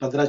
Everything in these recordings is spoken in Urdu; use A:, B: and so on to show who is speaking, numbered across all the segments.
A: 15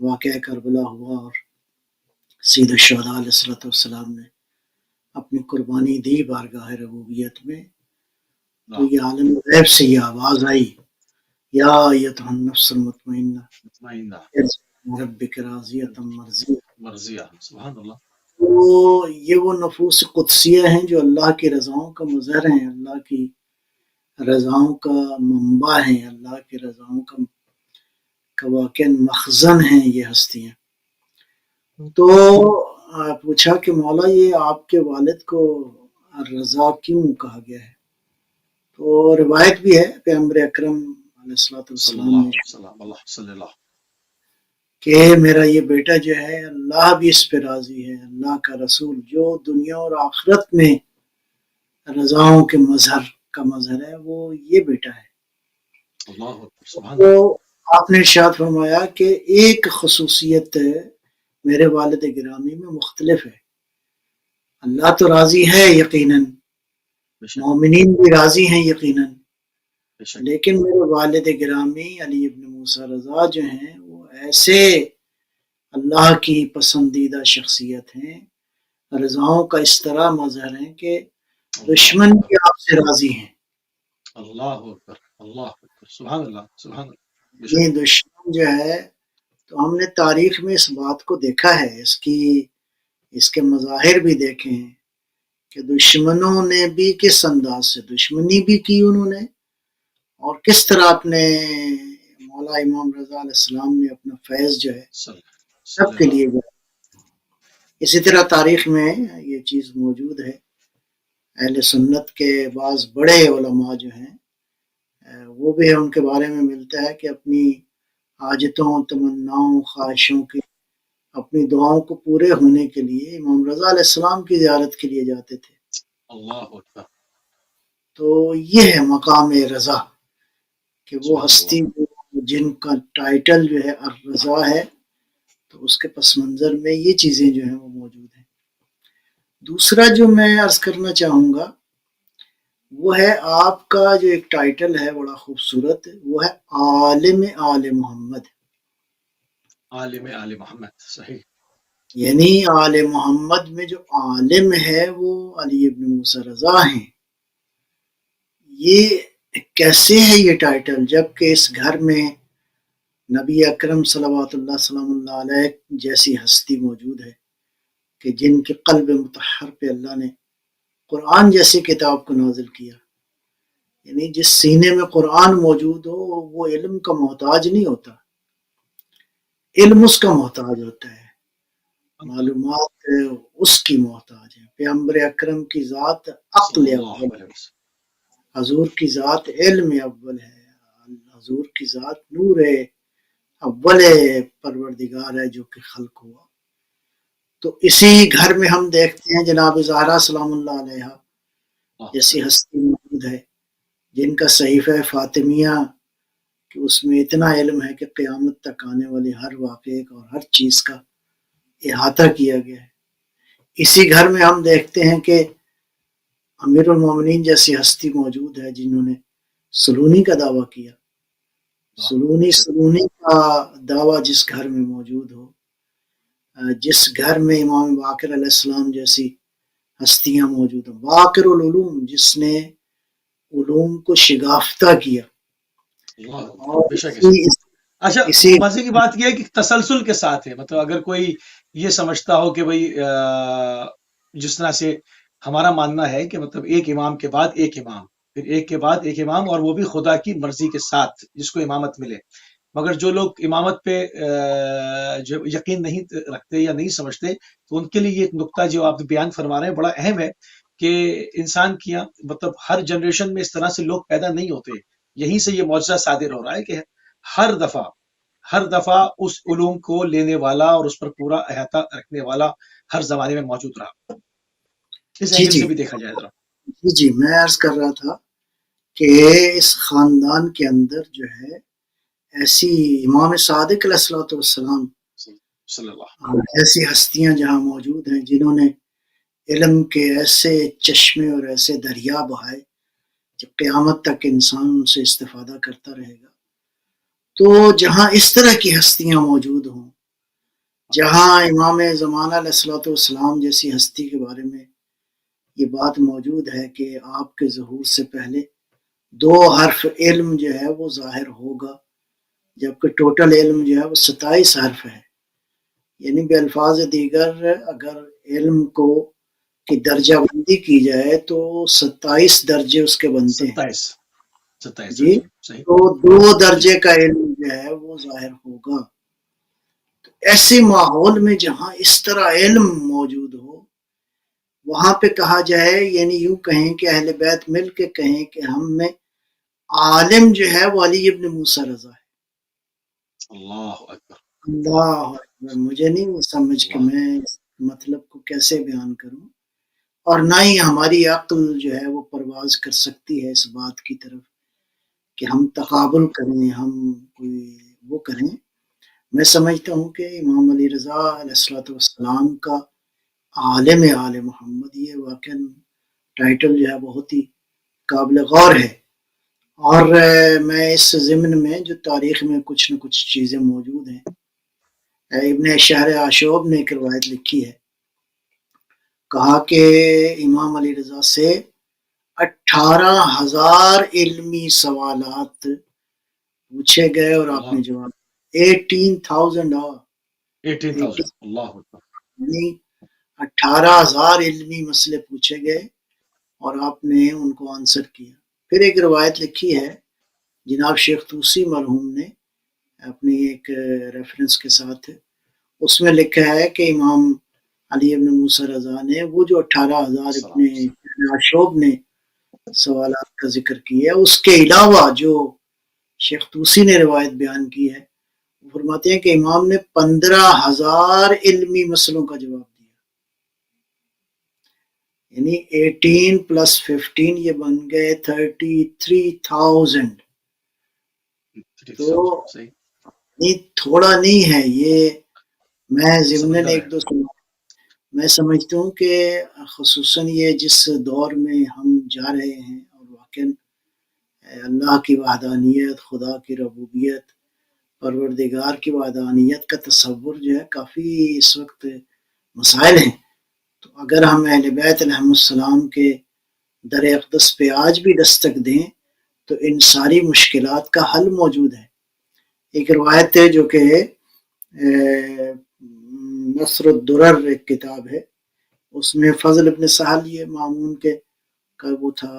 B: واقعہ کربلا ہوا اور سید الشہداء علیہ السلام نے اپنی قربانی دی بارگاہ ربوبیت میں، تو یہ عالم غیب سے یہ آواز آئی، یا ایتھا النفس المطمئنہ ارجعی ربک راضیۃ
A: مرضیہ، سبحان اللہ.
B: تو یہ وہ نفوس قدسیہ ہیں جو اللہ کی رضاؤں کا مظہر ہیں، اللہ کی رضاؤں کا منبع ہیں، اللہ کی رضاؤں کا واقع مخزن ہیں یہ ہستیاں. تو پوچھا کہ مولا یہ آپ کے والد کو رضا کیوں کہا گیا ہے؟ تو روایت بھی ہے پیغمبر اکرم علیہ السلام نے کہ میرا یہ بیٹا جو ہے اللہ بھی اس پہ راضی ہے، اللہ کا رسول جو دنیا اور آخرت میں رضاؤں کے مظہر ہے وہ یہ بیٹا ہے. تو آپ نے ارشاد فرمایا کہ ایک خصوصیت میرے والد گرامی میں مختلف ہے، اللہ تو راضی ہے یقیناً، مومنین بھی راضی ہیں یقیناً، لیکن میرے والد گرامی علی ابن موسیٰ رضا جو ہیں وہ ایسے اللہ کی پسندیدہ شخصیت ہیں، رضاؤں کا اس طرح مظہر ہیں کہ دشمن بھی آپ سے راضی ہیں.
A: اللہ اکبر، اللہ اکبر، سبحان اللہ، سبحان اللہ.
B: یہ دشمن جو ہے تو ہم نے تاریخ میں اس بات کو دیکھا ہے، اس کے مظاہر بھی دیکھے ہیں کہ دشمنوں نے بھی کس انداز سے دشمنی بھی کی انہوں نے، اور کس طرح اپنے مولا امام رضا علیہ السلام نے اپنا فیض جو ہے سب کے لیے جو. اسی طرح تاریخ میں یہ چیز موجود ہے، اہل سنت کے بعض بڑے علماء جو ہیں وہ بھی ان کے بارے میں ملتا ہے کہ اپنی حاجتوں، تمناؤں، خواہشوں کی، اپنی دعاؤں کو پورے ہونے کے لیے امام رضا علیہ السلام کی زیارت کے لیے جاتے تھے.
A: اللہ اکبر.
B: تو یہ ہے مقام رضا کہ وہ ہستی جن کا ٹائٹل جو ہے الرضا ہے، تو اس کے پس منظر میں یہ چیزیں جو ہیں وہ موجود ہیں. دوسرا جو میں عرض کرنا چاہوں گا وہ ہے آپ کا جو ایک ٹائٹل ہے بڑا خوبصورت، وہ ہے عالم آل محمد.
A: عالم آل محمد، صحیح.
B: یعنی آل محمد میں جو عالم ہے وہ علی ابن موسیٰ رضا ہیں. یہ کیسے ہے یہ ٹائٹل، جبکہ اس گھر میں نبی اکرم صلوات اللہ سلام اللہ علیہ جیسی ہستی موجود ہے کہ جن کے قلب مطہر پہ اللہ نے قرآن جیسی کتاب کو نازل کیا. یعنی جس سینے میں قرآن موجود ہو وہ علم کا محتاج نہیں ہوتا، علم اس کا محتاج ہوتا ہے، معلومات اس کی محتاج ہے. پیغمبر اکرم کی ذات عقل اول ہے، حضور کی ذات علم اول ہے، حضور کی ذات نور اول پروردگار ہے جو کہ خلق ہوا. تو اسی گھر میں ہم دیکھتے ہیں جناب زہرا سلام اللہ علیہ جیسی ہستی موجود ہے جن کا صحیفہ فاطمیہ کہ اس میں اتنا علم ہے کہ قیامت تک آنے والے ہر واقعے کا اور ہر چیز کا احاطہ کیا گیا ہے. اسی گھر میں ہم دیکھتے ہیں کہ امیر المومنین جیسی ہستی موجود ہے جنہوں نے سلونی کا دعویٰ کیا. سلونی کا دعویٰ جس گھر میں موجود ہو، جس گھر میں امام باقر علیہ السلام جیسی ہستیاں موجود ہیں، باقر العلوم جس نے علوم کو شگافتہ کیا.
A: اچھا، مزے کی بات یہ ہے کہ تسلسل کے ساتھ ہے، مطلب اگر کوئی یہ سمجھتا ہو کہ بھائی جس طرح سے ہمارا ماننا ہے کہ مطلب ایک امام کے بعد ایک امام، پھر ایک کے بعد ایک امام، اور وہ بھی خدا کی مرضی کے ساتھ جس کو امامت ملے. مگر جو لوگ امامت پہ جو یقین نہیں رکھتے یا نہیں سمجھتے تو ان کے لیے یہ ایک نقطہ جو آپ بیان فرما رہے ہیں بڑا اہم ہے کہ انسان کی مطلب ہر جنریشن میں اس طرح سے لوگ پیدا نہیں ہوتے. یہیں سے یہ معجزہ صادر ہو رہا ہے کہ ہر دفعہ اس علوم کو لینے والا اور اس پر پورا احاطہ رکھنے والا ہر زمانے میں موجود رہا. اس اینگل سے بھی دیکھا جائے ذرا.
B: جی میں عرض کر رہا تھا کہ اس خاندان کے اندر جو ہے ایسی امام صادق علیہ السلام ایسی ہستیاں جہاں موجود ہیں جنہوں نے علم کے ایسے چشمے اور ایسے دریا بہائے جب قیامت تک انسان ان سے استفادہ کرتا رہے گا. تو جہاں اس طرح کی ہستیاں موجود ہوں جہاں امام زمانہ علیہ الصلوۃ والسلام جیسی ہستی کے بارے میں یہ بات موجود ہے کہ آپ کے ظہور سے پہلے 2 حرف علم جو ہے وہ ظاہر ہوگا، جبکہ ٹوٹل علم جو ہے وہ 27 حرف ہے. یعنی بالفاظ دیگر اگر علم کو کی درجہ بندی کی جائے تو 27 درجے اس کے بنتے ہیں
A: 27
B: جی.
A: درجے صحیح.
B: تو 2
A: جی
B: درجے کا علم جو ہے وہ ظاہر ہوگا. تو ایسے ماحول میں جہاں اس طرح علم موجود ہو، وہاں پہ کہا جائے، یعنی یوں کہیں کہ اہل بیت مل کے کہیں کہ ہم میں عالم جو ہے وہ علی ابن موسیٰ رضا ہے.
A: اللہ اکبر.
B: اللہ اکبر. مجھے نہیں سمجھ کہ
A: اللہ
B: میں اس مطلب کو کیسے بیان کروں، اور نہ ہی ہماری عقل جو ہے وہ پرواز کر سکتی ہے اس بات کی طرف کہ ہم تقابل کریں، ہم کوئی وہ کریں. میں سمجھتا ہوں کہ امام علی رضا علیہ الصلوۃ والسلام کا عالم آل محمد یہ واقعاً ٹائٹل جو ہے بہت ہی قابل غور ہے. اور میں اس ضمن میں جو تاریخ میں کچھ نہ کچھ چیزیں موجود ہیں، ابن شہر عاشوب نے ایک روایت لکھی ہے، کہا کہ امام علی رضا سے 18,000 علمی سوالات پوچھے گئے اور آپ
A: اللہ.
B: نے جواب 18,000
A: 18,000. اللہ اکبر.
B: یعنی 18,000 علمی مسئلے پوچھے گئے اور آپ نے ان کو آنسر کیا. پھر ایک روایت لکھی ہے جناب شیخ طوسی مرحوم نے اپنی ایک ریفرنس کے ساتھ، اس میں لکھا ہے کہ امام علی ابن موسیٰ رضا نے وہ جو 18,000 اپنے
A: السلام.
B: شعب نے سوالات کا ذکر کیا ہے، اس کے علاوہ جو شیخ طوسی نے روایت بیان کی ہے، وہ فرماتے ہیں کہ امام نے 15,000 علمی مسئلوں کا جواب دیا. یعنی 18 + 15 یہ بن گئے 33,000. تو
A: 3,000 صحیح.
B: نہیں تھوڑا نہیں ہے یہ. میں ضمناً
A: سمندر
B: ایک
A: ہے.
B: دو میں سمجھتا ہوں کہ خصوصاً یہ جس دور میں ہم جا رہے ہیں، اور واقعاً اللہ کی وحدانیت، خدا کی ربوبیت، پروردگار کی وحدانیت کا تصور جو ہے کافی اس وقت مسائل ہیں. تو اگر ہم اہل بیت علیہم السلام کے در اقدس پہ آج بھی دستک دیں تو ان ساری مشکلات کا حل موجود ہے. ایک روایت ہے جو کہ نصر الدرر ایک کتاب ہے، اس میں فضل ابن سہل یہ مامون کے کا وہ تھا،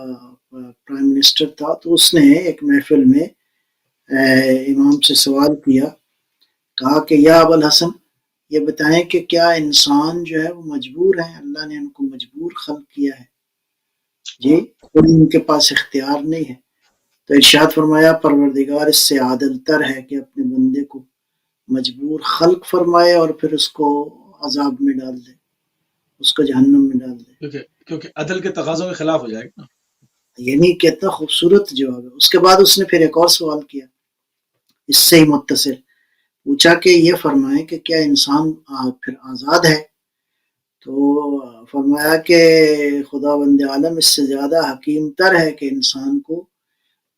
B: پرائم منسٹر تھا، تو اس نے ایک محفل میں امام سے سوال کیا، کہا کہ یا ابو الحسن یہ بتائیں کہ کیا انسان جو ہے وہ مجبور ہیں، اللہ نے ان کو مجبور خلق کیا ہے؟ جی کوئی ان کے پاس اختیار نہیں ہے. تو ارشاد فرمایا پروردگار اس سے عادل تر ہے کہ اپنے بندے کو مجبور خلق فرمائے اور پھر اس کو عذاب میں ڈال دے، اس کو جہنم میں ڈال دے.
A: کیونکہ عدل کے تقاضوں کے خلاف ہو جائے گا.
B: یعنی کتنا خوبصورت جواب ہے. اس کے بعد اس نے پھر ایک اور سوال کیا اس سے ہی متصل، پوچھا کہ یہ فرمائیں کہ کیا انسان پھر آزاد ہے؟ تو فرمایا کہ خدا بند عالم اس سے زیادہ حکیم تر ہے کہ انسان کو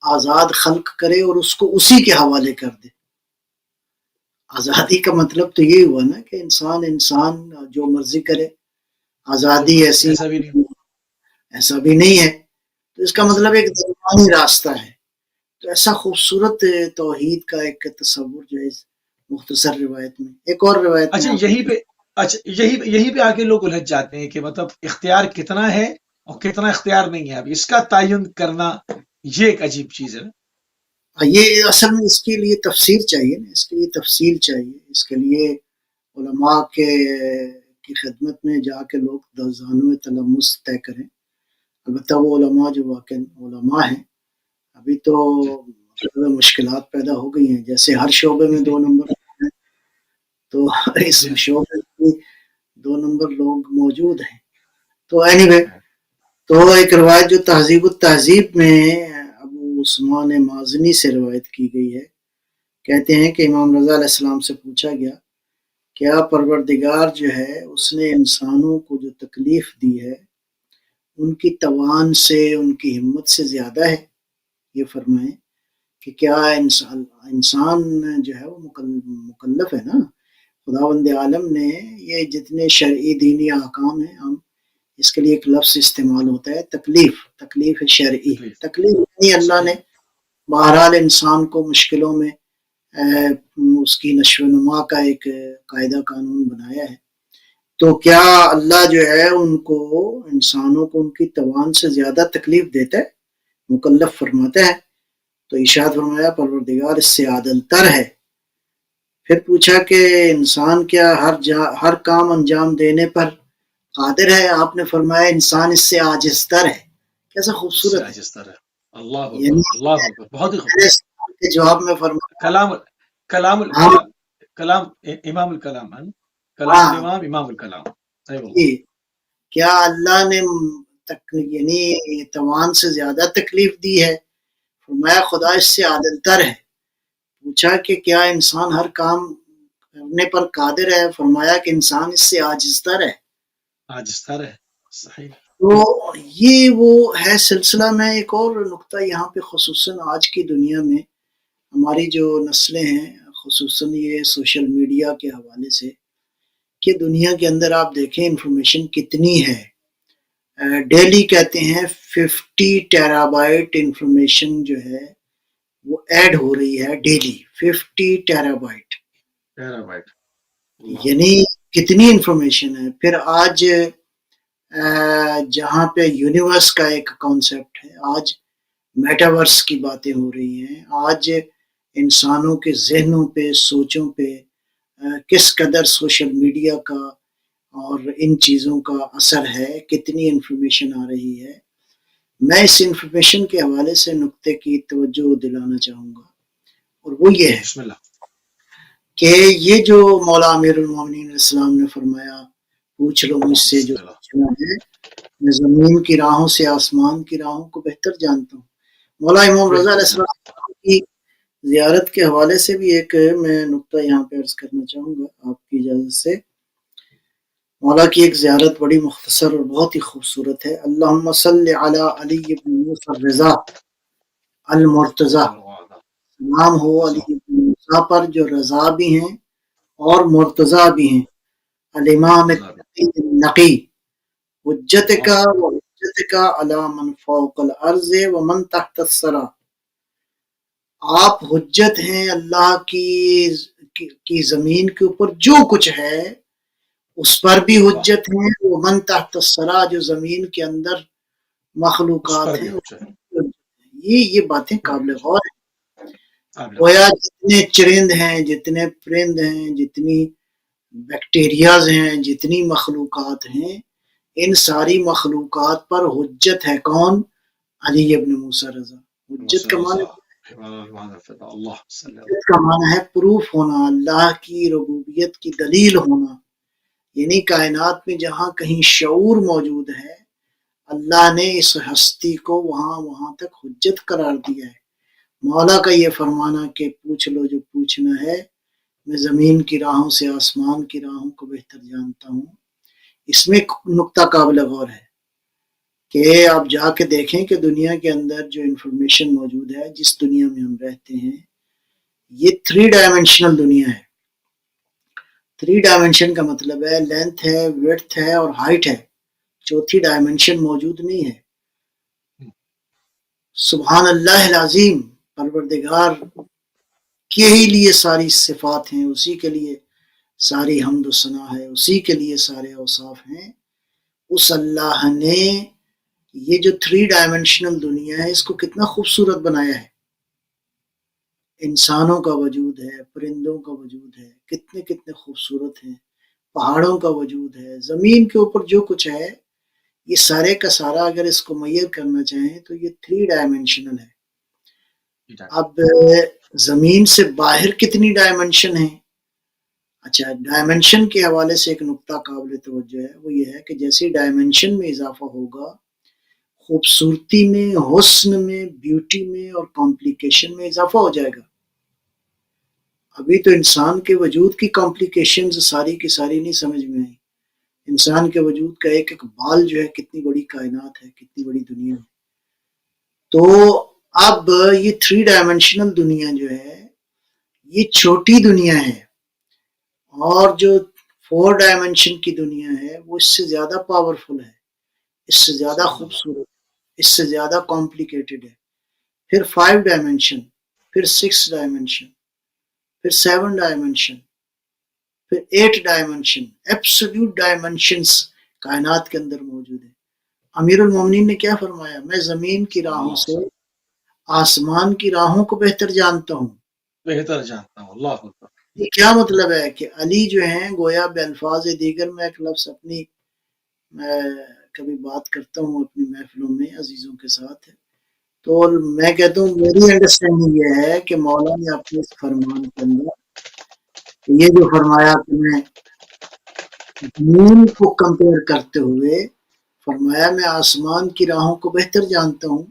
B: آزاد خلق کرے اور اس کو اسی کے حوالے کر دے. آزادی کا مطلب تو یہ ہوا نا کہ انسان جو مرضی کرے. آزادی ایسی
A: ایسا بھی نہیں.
B: ایسا بھی نہیں ہے. تو اس کا
A: ایسا
B: مطلب
A: بھی
B: ایک
A: نہیں.
B: درمیانی راستہ ہے. تو ایسا خوبصورت توحید کا ایک تصور جو ہے مختصر روایت میں. ایک اور روایت میں
A: اچھا
B: آپ
A: یہیں پہ اچھا یہیں پہ آ کے لوگ الجھ جاتے ہیں کہ مطلب اختیار کتنا ہے اور کتنا اختیار نہیں ہے. اب اس کا تعین کرنا یہ ایک عجیب چیز ہے.
B: یہ اصل میں اس کے لیے تفسیر چاہیے نا، اس کے لیے تفصیل چاہیے. اس کے لیے علماء کی خدمت میں جا کے لوگ دستانوں تلمس طے کریں. البتہ وہ علماء جو واقع علماء ہیں، ابھی تو
A: جی.
B: مشکلات پیدا ہو گئی ہیں. جیسے ہر شعبے میں 2 نمبر ہیں، تو اس
A: جی ہاں.
B: شعبے میں 2 نمبر لوگ موجود ہیں. تو اینی وے، تو ایک روایت جو تہذیب التہذیب میں ابو عثمان مازنی سے روایت کی گئی ہے، کہتے ہیں کہ امام رضا علیہ السلام سے پوچھا گیا کیا پروردگار جو ہے اس نے انسانوں کو جو تکلیف دی ہے ان کی توان سے، ان کی ہمت سے زیادہ ہے؟ یہ فرمائیں کہ کیا انسان جو ہے وہ مکلف ہے نا، خداوند عالم نے یہ جتنے شرعی دینی احکام ہیں، ہم اس کے لیے ایک لفظ استعمال ہوتا ہے تکلیف شرعی. تکلیف یعنی اللہ نے بہرحال انسان کو مشکلوں میں اس کی نشو و نما کا ایک قاعدہ قانون بنایا ہے. تو کیا اللہ جو ہے ان کو انسانوں کو ان کی توان سے زیادہ تکلیف دیتا ہے، مکلف فرماتا ہے؟ تو ارشاد فرمایا پروردگار اس سے عادل تر ہے. پھر پوچھا کہ انسان کیا ہر کام انجام دینے پر قادر ہے؟ آپ نے فرمایا انسان اس سے عاجز تر ہے. کیسا خوبصورت ہے. یعنی
A: بہت ہی
B: کے جواب میں فرمایا
A: کلام امام الکلام امام الکلام.
B: کیا اللہ نے یعنی توان سے زیادہ تکلیف دی ہے؟ فرمایا خدا اس سے عادل تر ہے. پوچھا کہ کیا انسان ہر کام کرنے پر قادر ہے؟ فرمایا کہ انسان اس سے عاجز تر ہے.
A: صحیح.
B: تو یہ وہ ہے سلسلہ. میں ایک اور نقطہ یہاں پہ خصوصاً آج کی دنیا میں ہماری جو نسلیں ہیں، خصوصاً یہ سوشل میڈیا کے حوالے سے، کہ دنیا کے اندر آپ دیکھیں انفارمیشن کتنی ہے. ڈیلی کہتے ہیں 50 ٹیرا بائٹ انفارمیشن جو ہے وہ ایڈ ہو رہی ہے ڈیلی. 50 ٹیرا بائٹ یعنی کتنی انفارمیشن ہے. پھر آج جہاں پہ یونیورس کا ایک کانسیپٹ ہے، آج میٹاورس کی باتیں ہو رہی ہیں. آج انسانوں کے ذہنوں پہ، سوچوں پہ کس قدر سوشل میڈیا کا اور ان چیزوں کا اثر ہے، کتنی انفارمیشن آ رہی ہے. میں اس انفارمیشن کے حوالے سے نقطے کی توجہ دلانا چاہوں گا، اور وہ یہ ہے کہ یہ جو مولا امیر المومنین علیہ السلام نے فرمایا پوچھ لو مجھ سے جو پوچھنا ہے، میں زمین کی راہوں سے آسمان کی راہوں کو بہتر جانتا ہوں. مولا امام رضا علیہ السلام کی زیارت کے حوالے سے بھی ایک میں نقطہ یہاں پہ عرض کرنا چاہوں گا آپ کی اجازت سے. مولا کی ایک زیارت بڑی مختصر اور بہت ہی خوبصورت ہے. اللہم صلی علی علی بن موسیٰ الرضا المرتضی. نام ہو علی بن موسیٰ پر جو رضا بھی ہیں اور مرتضی بھی ہیں. الامام النقی حجت کا و حجت کا علی من فوق الارض و من تحت الثری. آپ حجت ہیں اللہ کی زمین کے اوپر جو کچھ ہے اس پر بھی حجت ہیں. وہ من تحت الثری جو زمین کے اندر مخلوقات ہیں یہ باتیں قابل غور ہیں. گویا جتنے چرند ہیں، جتنے پرند ہیں، جتنی بیکٹیریاز ہیں، جتنی مخلوقات ہیں، ان ساری مخلوقات پر حجت ہے کون؟ علی ابن موسیٰ رضا. حجت کا معنی ہے پروف ہونا، اللہ کی ربوبیت کی دلیل ہونا. یعنی کائنات میں جہاں کہیں شعور موجود ہے، اللہ نے اس ہستی کو وہاں تک حجت قرار دیا ہے. مولا کا یہ فرمانا کہ پوچھ لو جو پوچھنا ہے، میں زمین کی راہوں سے آسمان کی راہوں کو بہتر جانتا ہوں. اس میں نقطہ قابل غور ہے کہ آپ جا کے دیکھیں کہ دنیا کے اندر جو انفارمیشن موجود ہے، جس دنیا میں ہم رہتے ہیں، یہ 3 ڈائمینشنل دنیا ہے. 3 ڈائمینشن کا مطلب ہے لینتھ ہے، ویڈتھ ہے اور ہائٹ ہے. چوتھی ڈائمینشن موجود نہیں ہے. سبحان اللہ العظیم. پروردگار کے ہی لیے ساری صفات ہیں، اسی کے لیے ساری حمد و ثنا ہے، اسی کے لیے سارے اوصاف ہیں. اس اللہ نے یہ جو 3 ڈائمینشنل دنیا ہے اس کو کتنا خوبصورت بنایا ہے. انسانوں کا وجود ہے، پرندوں کا وجود ہے، کتنے خوبصورت ہیں. پہاڑوں کا وجود ہے، زمین کے اوپر جو کچھ ہے، یہ سارے کا سارا اگر اس کو میئر کرنا چاہیں تو یہ 3 ڈائمینشنل ہے. اب زمین سے باہر کتنی ڈائمینشن ہیں؟ اچھا، ڈائمینشن کے حوالے سے ایک نقطہ قابل توجہ ہے، وہ یہ ہے کہ جیسے ڈائمینشن میں اضافہ ہوگا، خوبصورتی میں، حسن میں، بیوٹی میں اور کمپلیکیشن میں اضافہ ہو جائے گا. ابھی تو انسان کے وجود کی کمپلیکیشنز ساری کی ساری نہیں سمجھ میں آئی. انسان کے وجود کا ایک بال جو ہے کتنی بڑی کائنات ہے، کتنی بڑی دنیا ہے. تو اب یہ 3 ڈائمینشنل دنیا جو ہے یہ چھوٹی دنیا ہے، اور جو 4 ڈائمنشن کی دنیا ہے وہ اس سے زیادہ پاورفل ہے، اس سے زیادہ
A: سبحان اللہ.
B: خوبصورت، اس سے زیادہ کمپلیکیٹڈ ہے. پھر 5 ڈائمنشن، پھر 6 ڈائمنشن، پھر 7 ڈائمنشن، پھر 8 ڈائمنشن. ایبسولوٹ ڈائمنشنز کائنات کے اندر موجود ہیں. امیر المومنین نے کیا فرمایا؟ میں زمین کی راہوں
A: اللہ
B: سے آسمان کی راہوں کو بہتر جانتا ہوں.
A: بہتر جانتا ہوں. اللہ اکبر.
B: یہ کیا مطلب ہے کہ علی جو ہیں گویا بالفاظ دیگر، میں ایک لفظ اپنی میں کبھی بات کرتا ہوں اپنی محفلوں میں عزیزوں کے ساتھ، تو میں کہتا ہوں میری انڈرسٹینڈنگ یہ ہے کہ مولا نے اپنے اس فرمان کے اندر یہ جو فرمایا کہ میں زمین کو کمپیئر کرتے ہوئے فرمایا میں آسمان کی راہوں کو بہتر جانتا ہوں،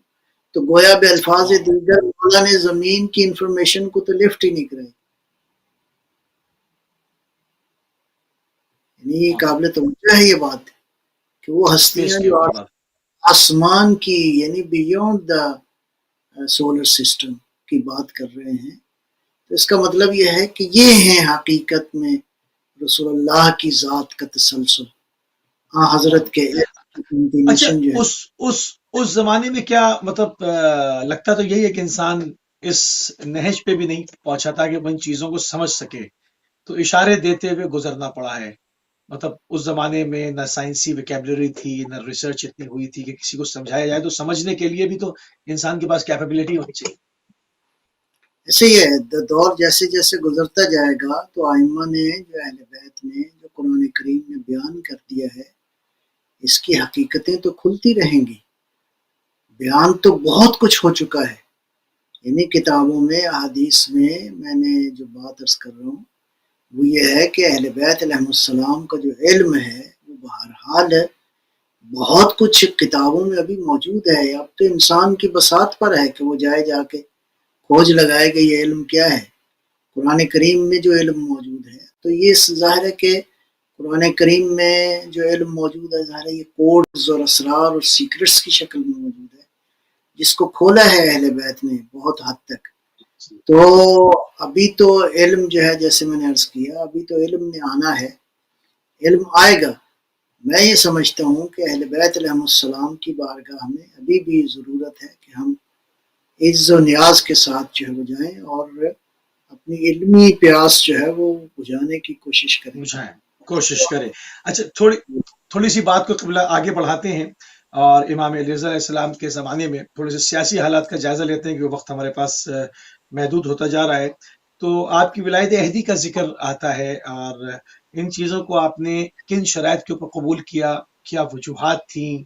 B: تو گویا بے الفاظ
A: اللہ
B: دیگر مولا نے زمین کی انفارمیشن کو تو لفٹ ہی نہیں کرائی. یعنی قابل توجہ ہے یہ بات کہ وہ
A: پیش
B: ہستیاں
A: کیا
B: جو
A: ہوگی بات.
B: آسمان کی یعنی بیونڈ دا سولر سسٹم کی بات کر رہے ہیں. تو اس کا مطلب یہ ہے کہ یہ ہیں حقیقت میں رسول اللہ کی ذات کا تسلسل، حضرت کے
A: اچھا،
B: کنٹینیوشن جو ہے.
A: اس زمانے میں کیا مطلب لگتا تو یہی ہے کہ انسان اس نہج پہ بھی نہیں پہنچا تھا کہ وہ ان چیزوں کو سمجھ سکے، تو اشارے دیتے ہوئے گزرنا پڑا ہے. مطلب اس زمانے میں نہ سائنسی ویکیبلری تھی، نہ ریسرچ اتنی ہوئی تھی کہ کسی کو سمجھایا جائے، تو سمجھنے کے لیے بھی تو انسان کے پاس کیپیبلٹی ہونی چاہیے.
B: ایسے ہی ہے، دور جیسے جیسے گزرتا جائے گا تو ائمہ نے جو اہل بیت نے جو قرآن کریم میں بیان کر دیا ہے اس کی حقیقتیں تو کھلتی رہیں گی. بیان تو بہت کچھ ہو چکا ہے، یعنی کتابوں میں احادیث میں نے جو بات عرض کر رہا ہوں وہ یہ ہے کہ اہل بیت علیہ السلام کا جو علم ہے وہ بہرحال بہت کچھ کتابوں میں ابھی موجود ہے. اب تو انسان کی بساط پر ہے کہ وہ جائے جا کے کھوج لگائے کہ یہ علم کیا ہے. قرآن کریم میں جو علم موجود ہے تو یہ ظاہر ہے کہ قرآن کریم میں جو علم موجود ہے ظاہر ہے یہ کوڈز اور اسرار اور سیکرٹس کی شکل میں موجود ہے جس کو کھولا ہے اہل بیت نے بہت حد تک. تو ابھی تو علم جو ہے جیسے میں نے عرض کیا ابھی تو علم نے آنا ہے، علم آئے گا. میں یہ سمجھتا ہوں کہ اہل بیت علیہ السلام کی بارگاہ میں ابھی بھی ضرورت ہے کہ ہم عز و نیاز کے ساتھ جو ہے وہ جائیں اور اپنی علمی پیاس جو ہے وہ بجھانے کی کوشش کریں.
A: بجھائیں، کوشش کریں. اچھا، تھوڑی سی بات کو قبلہ آگے بڑھاتے ہیں اور امام علیہ السلام کے زمانے میں تھوڑے سے سیاسی حالات کا جائزہ لیتے ہیں کہ وقت ہمارے پاس محدود ہوتا جا رہا ہے. تو آپ کی ولایت عہدی کا ذکر آتا ہے، اور ان چیزوں کو آپ نے کن شرائط کے اوپر قبول کیا؟ کیا وجوہات تھیں؟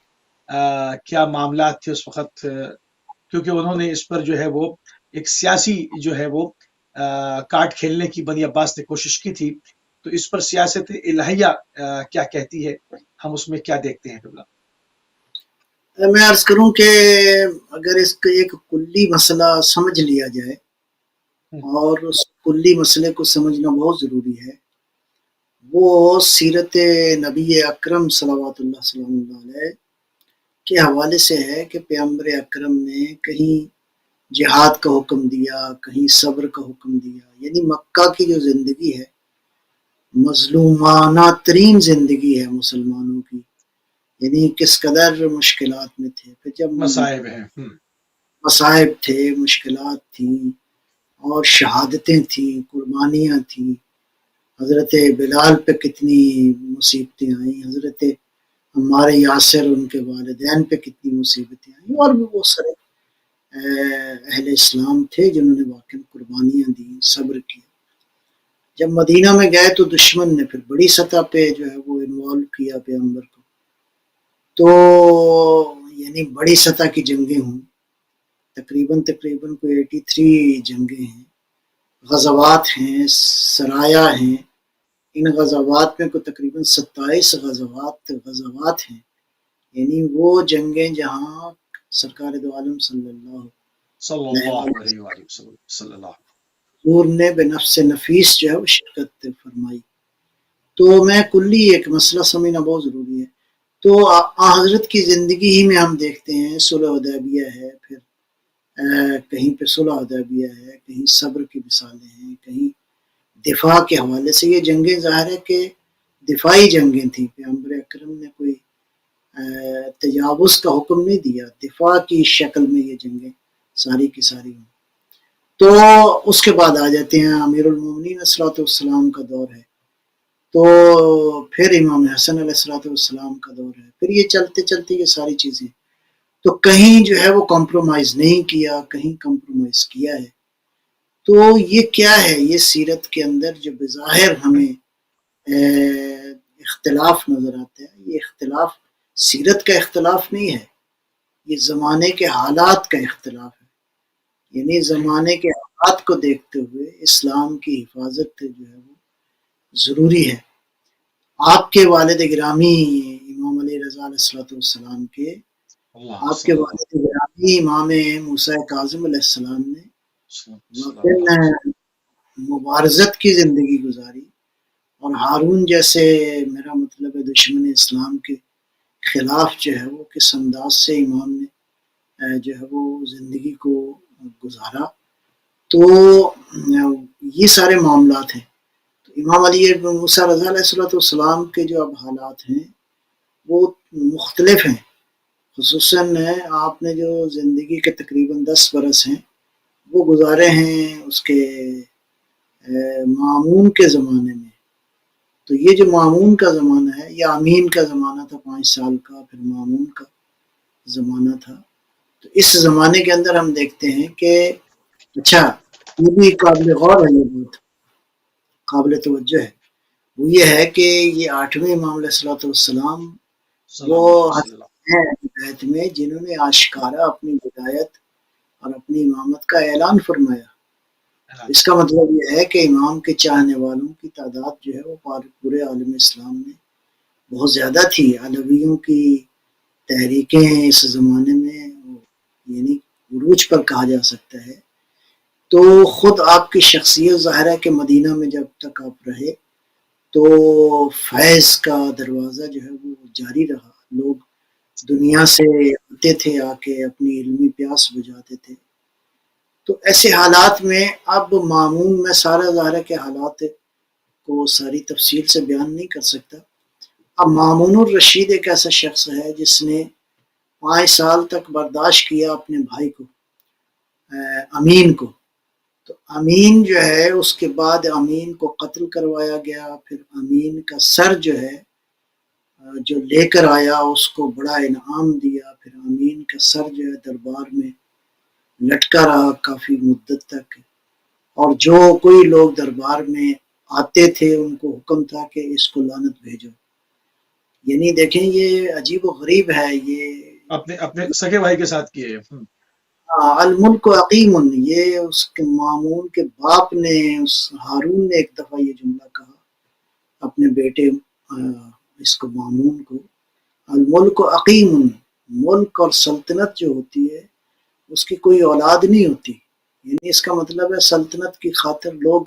A: کیا معاملات تھے اس وقت؟ کیونکہ انہوں نے اس پر جو ہے وہ ایک سیاسی جو ہے وہ کارڈ کھیلنے کی بنی عباس نے کوشش کی تھی. تو اس پر سیاست الہیہ کیا کہتی ہے؟ ہم اس میں کیا دیکھتے ہیں؟
B: میں عرض کروں کہ اگر اس کا ایک کلی مسئلہ سمجھ لیا جائے اور اس کلی مسئلے کو سمجھنا بہت ضروری ہے، وہ سیرت نبی اکرم صلوات اللہ وسلم علیہ کے حوالے سے ہے کہ پیغمبر اکرم نے کہیں جہاد کا حکم دیا، کہیں صبر کا حکم دیا. یعنی مکہ کی جو زندگی ہے مظلومانہ ترین زندگی ہے مسلمانوں کی، یعنی کس قدر مشکلات میں تھے. پھر جب
A: مصائب ہیں.
B: مصائب تھے، مشکلات تھیں اور شہادتیں تھیں، قربانیاں تھیں. حضرت بلال پہ کتنی مصیبتیں آئیں، حضرت ہمارے یاسر ان کے والدین پہ کتنی مصیبتیں آئیں، اور بھی بہت سارے اہل اسلام تھے جنہوں نے واقعی قربانیاں دی، صبر کیا. جب مدینہ میں گئے تو دشمن نے پھر بڑی سطح پہ جو ہے وہ انوالو کیا پیغمبر کو. تو یعنی بڑی سطح کی جنگیں ہوں، تقریباً کوئی 83 جنگیں ہیں، غزوات ہیں، سرایا ہیں. ان غزوات میں کوئی تقریباً 27 غزوات ہیں. یعنی وہ جنگیں جہاں سرکار دو عالم صلی اللہ
A: علیہ وسلم
B: حضور نے بے نفس نفیس جو ہے وہ شرکت فرمائی. تو میں کلی ایک مسئلہ سمجھنا بہت ضروری ہے. تو حضرت کی زندگی ہی میں ہم دیکھتے ہیں صلح حدیبیہ ہے، پھر کہیں پہ صلح حدیبیہ ہے، کہیں صبر کی مثالیں ہیں، کہیں دفاع کے حوالے سے یہ جنگیں ظاہر ہے کہ دفاعی جنگیں تھیں، پیغمبر اکرم نے کوئی تجاوز کا حکم نہیں دیا، دفاع کی شکل میں یہ جنگیں ساری کی ساری ہوں۔ تو اس کے بعد آ جاتے ہیں امیر المومنین علیہ الصلوۃ والسلام کا دور ہے، تو پھر امام حسن علیہ الصلوۃ والسلام کا دور ہے، پھر یہ چلتے چلتے یہ ساری چیزیں، تو کہیں جو ہے وہ کمپرومائز نہیں کیا، کہیں کمپرومائز کیا ہے۔ تو یہ کیا ہے؟ یہ سیرت کے اندر جو بظاہر ہمیں اختلاف نظر آتا ہے، یہ اختلاف سیرت کا اختلاف نہیں ہے، یہ زمانے کے حالات کا اختلاف ہے۔ یعنی زمانے کے حالات کو دیکھتے ہوئے اسلام کی حفاظت جو ہے وہ ضروری ہے۔ آپ کے والد گرامی امام علی رضا علیہ الصلوۃ والسلام کے، آپ کے والد گرامی امام موسیٰ کاظم علیہ السلام نے واقعاً مبارزت کی زندگی گزاری، اور ہارون جیسے، میرا مطلب ہے دشمن اسلام کے خلاف جو ہے وہ کس انداز سے امام نے جو ہے وہ زندگی کو گزارا، تو یہ سارے معاملات ہیں۔ تو امام علی موسیٰ رضا علیہ الصلوۃ والسلام کے جو اب حالات ہیں وہ مختلف ہیں، خصوصاً آپ نے جو زندگی کے تقریباً 10 برس ہیں وہ گزارے ہیں اس کے مامون کے زمانے میں۔ تو یہ جو مامون کا زمانہ ہے، یہ امین کا زمانہ تھا 5 سال کا، پھر مامون کا زمانہ تھا۔ تو اس زمانے کے اندر ہم دیکھتے ہیں کہ اچھا، یہ بھی قابل غور ہے، یہ بات قابل توجہ ہے، وہ یہ ہے کہ یہ 8ویں امام علیہ الصلوۃ والسلام وہ ہیں بیت میں جنہوں نے آشکارا اپنی ولایت اور اپنی امامت کا اعلان فرمایا۔ اس کا مطلب یہ ہے کہ امام کے چاہنے والوں کی تعداد جو ہے وہ پورے عالم اسلام میں بہت زیادہ تھی۔ علویوں کی تحریکیں اس زمانے میں یعنی عروج پر کہا جا سکتا ہے۔ تو خود آپ کی شخصیت ظاہر ہے کہ مدینہ میں جب تک آپ رہے تو فیض کا دروازہ جو ہے وہ جاری رہا، لوگ دنیا سے آتے تھے، آ کے اپنی علمی پیاس بجھاتے تھے۔ تو ایسے حالات میں اب مامون میں سارا ظاہر ہے کہ حالات کو ساری تفصیل سے بیان نہیں کر سکتا۔ اب مامون الرشید ایک ایسا شخص ہے جس نے 5 سال تک برداشت کیا اپنے بھائی کو، امین کو۔ تو امین جو ہے اس کے بعد امین کو قتل کروایا گیا، پھر امین کا سر جو ہے جو لے کر آیا اس کو بڑا انعام دیا، پھر امین کا سر جو ہے دربار میں لٹکا رہا کافی مدت تک، اور جو کوئی لوگ دربار میں آتے تھے ان کو حکم تھا کہ اس کو لعنت بھیجو۔ یعنی دیکھیں یہ عجیب و غریب ہے، یہ
A: اپنے سگے بھائی کے ساتھ کیے۔
B: الملک عقیم، یہ اس کے مامون کے باپ نے، اس ہارون نے ایک دفعہ یہ جملہ کہا اپنے بیٹے اس کو مامون کو، الملک عقیم، ملک اور سلطنت جو ہوتی ہے اس کی کوئی اولاد نہیں ہوتی۔ یعنی اس کا مطلب ہے سلطنت کی خاطر لوگ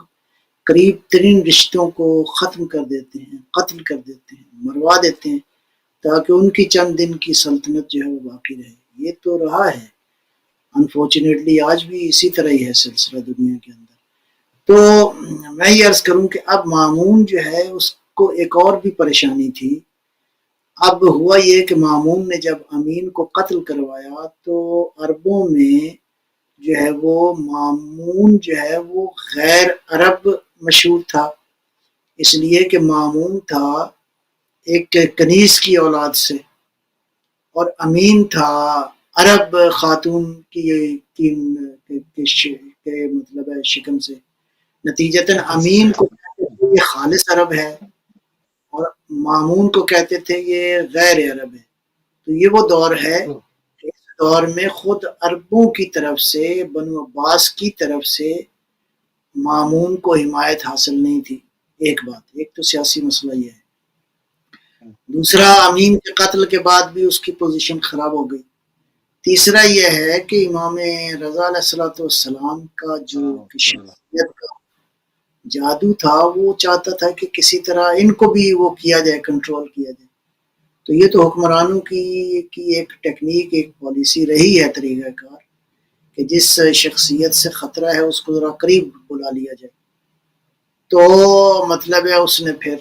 B: قریب ترین رشتوں کو ختم کر دیتے ہیں، قتل کر دیتے ہیں، مروا دیتے ہیں تاکہ ان کی چند دن کی سلطنت جو ہے وہ باقی رہے۔ یہ تو رہا ہے انفارچونیٹلی، آج بھی اسی طرح ہی ہے سلسلہ دنیا کے اندر۔ تو میں یہ عرض کروں کہ اب مامون جو ہے اس کو ایک اور بھی پریشانی تھی۔ اب ہوا یہ کہ مامون نے جب امین کو قتل کروایا تو عربوں میں جو ہے وہ مامون جو ہے وہ غیر عرب مشہور تھا، اس لیے کہ مامون تھا ایک کنیز کی اولاد سے، اور امین تھا عرب خاتون کی مطلب ہے شکم سے، نتیجتاً امین کو کہتے تھے یہ خالص عرب ہے اور مامون کو کہتے تھے یہ غیر عرب ہے۔ تو یہ وہ دور ہے، اس دور میں خود عربوں کی طرف سے، بنو عباس کی طرف سے مامون کو حمایت حاصل نہیں تھی۔ ایک بات، ایک تو سیاسی مسئلہ یہ ہے، دوسرا امین کے قتل کے بعد بھی اس کی پوزیشن خراب ہو گئی، تیسرا یہ ہے کہ امام رضا علیہ الصلوۃ والسلام کا جو شخصیت کا جادو تھا وہ چاہتا تھا کہ کسی طرح ان کو بھی وہ کیا جائے، کنٹرول کیا جائے۔ تو یہ تو حکمرانوں کی ایک ٹیکنیک، ایک پالیسی رہی ہے، طریقہ کار، کہ جس شخصیت سے خطرہ ہے اس کو ذرا قریب بلا لیا جائے۔ تو تو مطلب ہے اس نے پھر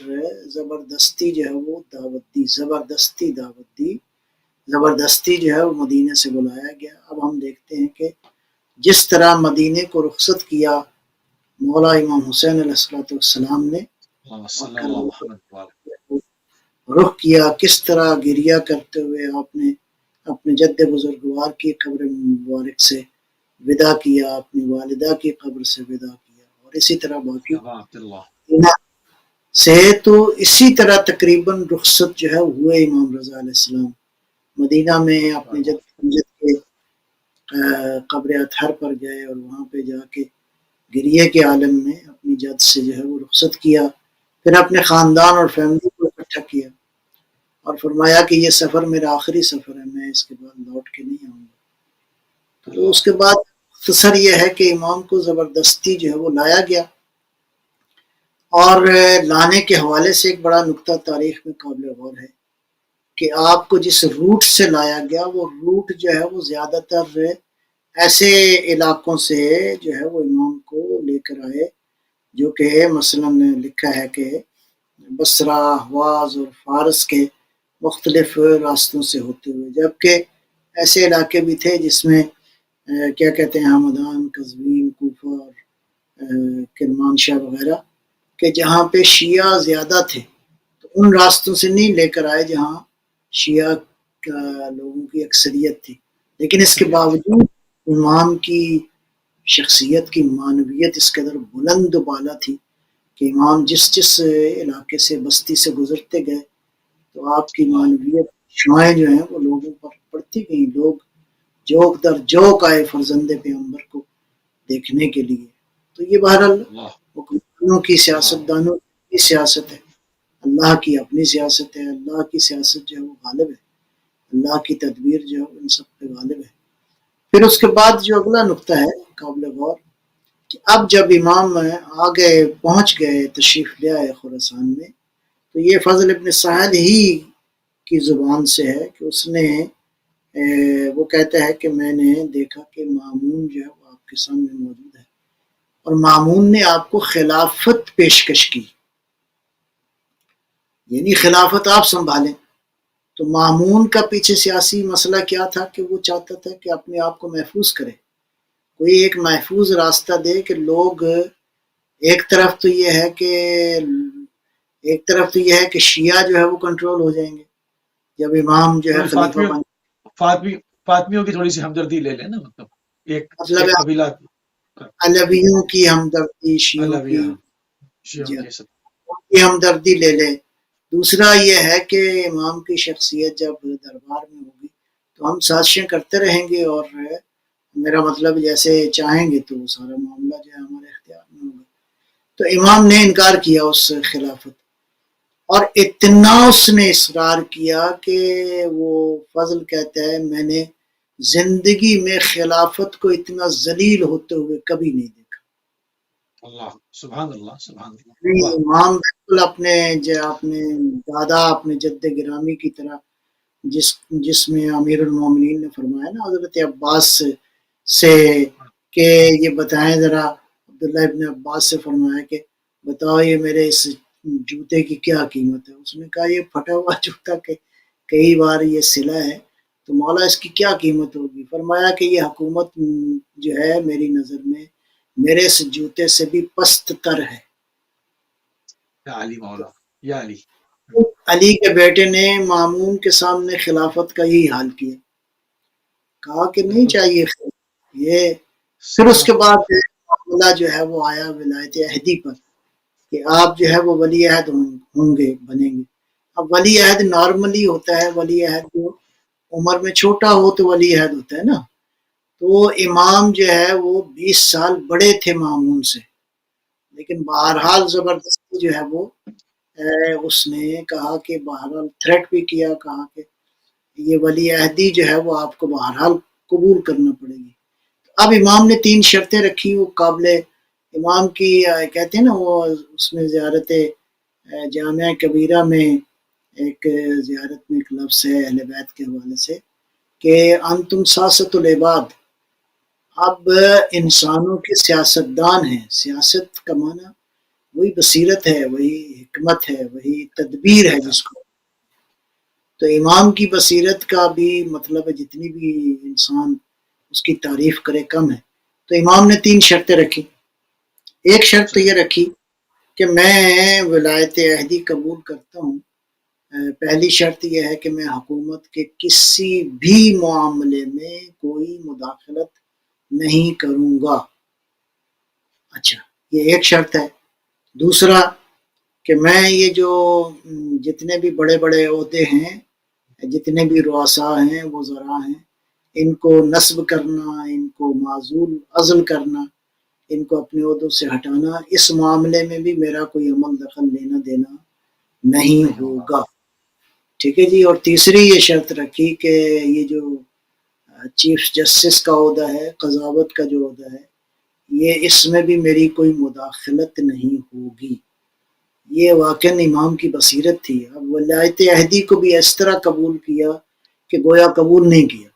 B: زبردستی جو ہے وہ دعوت دی، زبردستی دعوت دی، زبردستی جو ہے وہ مدینے سے بلایا گیا۔ اب ہم دیکھتے ہیں کہ جس طرح مدینے کو رخصت کیا مولا امام حسین علیہ السلام نے اور
A: صلی اللہ
B: کربلا
A: محمد وعلى.
B: رخ کیا، کس طرح گریہ کرتے ہوئے آپ نے اپنے جد بزرگوار کی قبر مبارک سے ودا کیا، اپنی والدہ کی قبر سے ودا کیا، اور اسی طرح باقی
A: أبا عبد الله.
B: سے تو اسی طرح تقریباً رخصت جو ہے ہوئے امام رضا علیہ السلام مدینہ میں اپنے جد کے قبر اطہر پر گئے اور وہاں پہ جا کے گریہ کے عالم میں اپنی جد سے جو ہے وہ رخصت کیا، پھر اپنے خاندان اور فیملی کو اکٹھا کیا اور فرمایا کہ یہ سفر میرا آخری سفر ہے، میں اس کے بعد لوٹ کے نہیں آؤں گا۔ تو اس کے بعد مختصر یہ ہے کہ امام کو زبردستی جو ہے وہ لایا گیا، اور لانے کے حوالے سے ایک بڑا نقطہ تاریخ میں قابل غور ہے کہ آپ کو جس روٹ سے لایا گیا وہ روٹ جو ہے وہ زیادہ تر ایسے علاقوں سے جو ہے وہ امام کو لے کر آئے جو کہ مثلا لکھا ہے کہ بصرہ، حواز اور فارس کے مختلف راستوں سے ہوتے ہوئے، جبکہ ایسے علاقے بھی تھے جس میں کیا کہتے ہیں ہمدان، قزوین، کوفہ اور کرمانشاہ وغیرہ کہ جہاں پہ شیعہ زیادہ تھے، تو ان راستوں سے نہیں لے کر آئے جہاں شیعہ لوگوں کی اکثریت تھی، لیکن اس کے باوجود امام کی شخصیت کی معنویت اس قدر بلند و بالا تھی کہ امام جس علاقے سے بستی سے گزرتے گئے تو آپ کی معنویت شعائیں جو ہیں وہ لوگوں پر پڑتی گئیں، لوگ جوک در جوک آئے فرزند پیغمبر کو دیکھنے کے لیے۔ تو یہ بہرحال حکمرانوں کی سیاست دانوں کی سیاست ہے، اللہ کی اپنی سیاست ہے، اللہ کی سیاست جو ہے وہ غالب ہے، اللہ کی تدبیر جو ہے ان سب پہ غالب ہے۔ پھر اس کے بعد جو اگلا نقطہ ہے قابل غور کہ اب جب امام آ گئے، پہنچ گئے، تشریف لے آئے خراسان میں، تو یہ فضل ابن سہل ہی کی زبان سے ہے کہ اس نے وہ کہتا ہے کہ میں نے دیکھا کہ مامون جو ہے وہ آپ کے سامنے موجود ہے اور مامون نے آپ کو خلافت پیشکش کی، یعنی خلافت آپ سنبھالیں۔ تو مامون کا پیچھے سیاسی مسئلہ کیا تھا کہ وہ چاہتا تھا کہ اپنے آپ کو محفوظ کرے، کوئی ایک محفوظ راستہ دے کہ لوگ ایک طرف تو یہ ہے کہ شیعہ جو ہے وہ کنٹرول ہو جائیں گے جب امام جو ہے خلیفہ بن،
A: فاطمیوں کی تھوڑی سی ہمدردی لے لیں نا، مطلب ایک قبیلہ
B: علویوں کی ہمدردی، شیعوں کی ہمدردی لے لیں۔ دوسرا یہ ہے کہ امام کی شخصیت جب دربار میں ہوگی تو ہم سازشیں کرتے رہیں گے اور میرا مطلب جیسے چاہیں گے تو وہ سارا معاملہ جو ہے ہمارے اختیار میں ہوگا۔ تو امام نے انکار کیا اس خلافت، اور اتنا اس نے اصرار کیا کہ وہ فضل کہتا ہے میں نے زندگی میں خلافت کو اتنا ذلیل ہوتے ہوئے کبھی نہیں دیکھا۔
A: اللہ سبحان اللہ سبحان اللہ۔
B: امام بالکل اپنے دادا، اپنے جد گرامی کی طرح جس میں امیر المومنین نے فرمایا نا حضرت عباس سے کہ یہ بتائیں ذرا، عبداللہ ابن عباس سے فرمایا کہ بتاؤ یہ میرے اس جوتے کی کیا قیمت ہے؟ اس نے کہا یہ پھٹا ہوا جوتا کہ کئی بار یہ سلا ہے تو مولا اس کی کیا قیمت ہوگی؟ فرمایا کہ یہ حکومت جو ہے میری نظر میں میرے اس جوتے سے بھی پست تر ہے۔
A: یا علی مولا، یا علی۔
B: علی کے بیٹے نے مامون کے سامنے خلافت کا یہی حال کیا، کہا کہ نہیں چاہیے یہ۔ پھر اس کے بعد معاملہ جو ہے وہ آیا ولایت عہدی پر کہ آپ جو ہے وہ ولی عہد ہوں گے، بنیں گے۔ اب ولی عہد نارملی ہوتا ہے، ولی عہد جو عمر میں چھوٹا ہو تو ولی عہد ہوتا ہے نا، تو امام جو ہے وہ 20 سال بڑے تھے مامون سے، لیکن بہرحال زبردستی جو ہے وہ اس نے کہا کہ بہرحال تھریٹ بھی کیا، کہا کہ یہ ولی عہدی جو ہے وہ آپ کو بہرحال قبول کرنا پڑے گی۔ اب امام نے 3 شرطیں رکھی، وہ قابل امام کی کہتے ہیں نا، وہ اس میں زیارت جامعہ کبیرہ میں ایک زیارت میں ایک لفظ ہے اہل بیت کے حوالے سے کہ انتم سیاست العباد، اب انسانوں کے سیاست دان ہیں۔ سیاست کا معنی وہی بصیرت ہے، وہی حکمت ہے، وہی تدبیر ہے جس کو. تو امام کی بصیرت کا بھی مطلب ہے جتنی بھی انسان اس کی تعریف کرے کم ہے. تو امام نے 3 شرطیں رکھی. ایک شرط تو یہ رکھی کہ میں ولایت عہدی قبول کرتا ہوں. پہلی شرط یہ ہے کہ میں حکومت کے کسی بھی معاملے میں کوئی مداخلت نہیں کروں گا. اچھا، یہ ایک شرط ہے. دوسرا کہ میں یہ جو جتنے بھی بڑے بڑے عہدے ہیں، جتنے بھی رؤساء ہیں، وزراء ہیں، ان کو نصب کرنا، ان کو معزول عزل کرنا، ان کو اپنے عہدوں سے ہٹانا، اس معاملے میں بھی میرا کوئی عمل دخل لینا دینا نہیں ہوگا. ٹھیک ہے جی. اور تیسری یہ شرط رکھی کہ یہ جو چیف جسٹس کا عہدہ ہے، قضاوت کا جو عہدہ ہے، یہ اس میں بھی میری کوئی مداخلت نہیں ہوگی. یہ واقعاً امام کی بصیرت تھی. اب ولایت عہدی کو بھی اس طرح قبول کیا کہ گویا قبول نہیں کیا.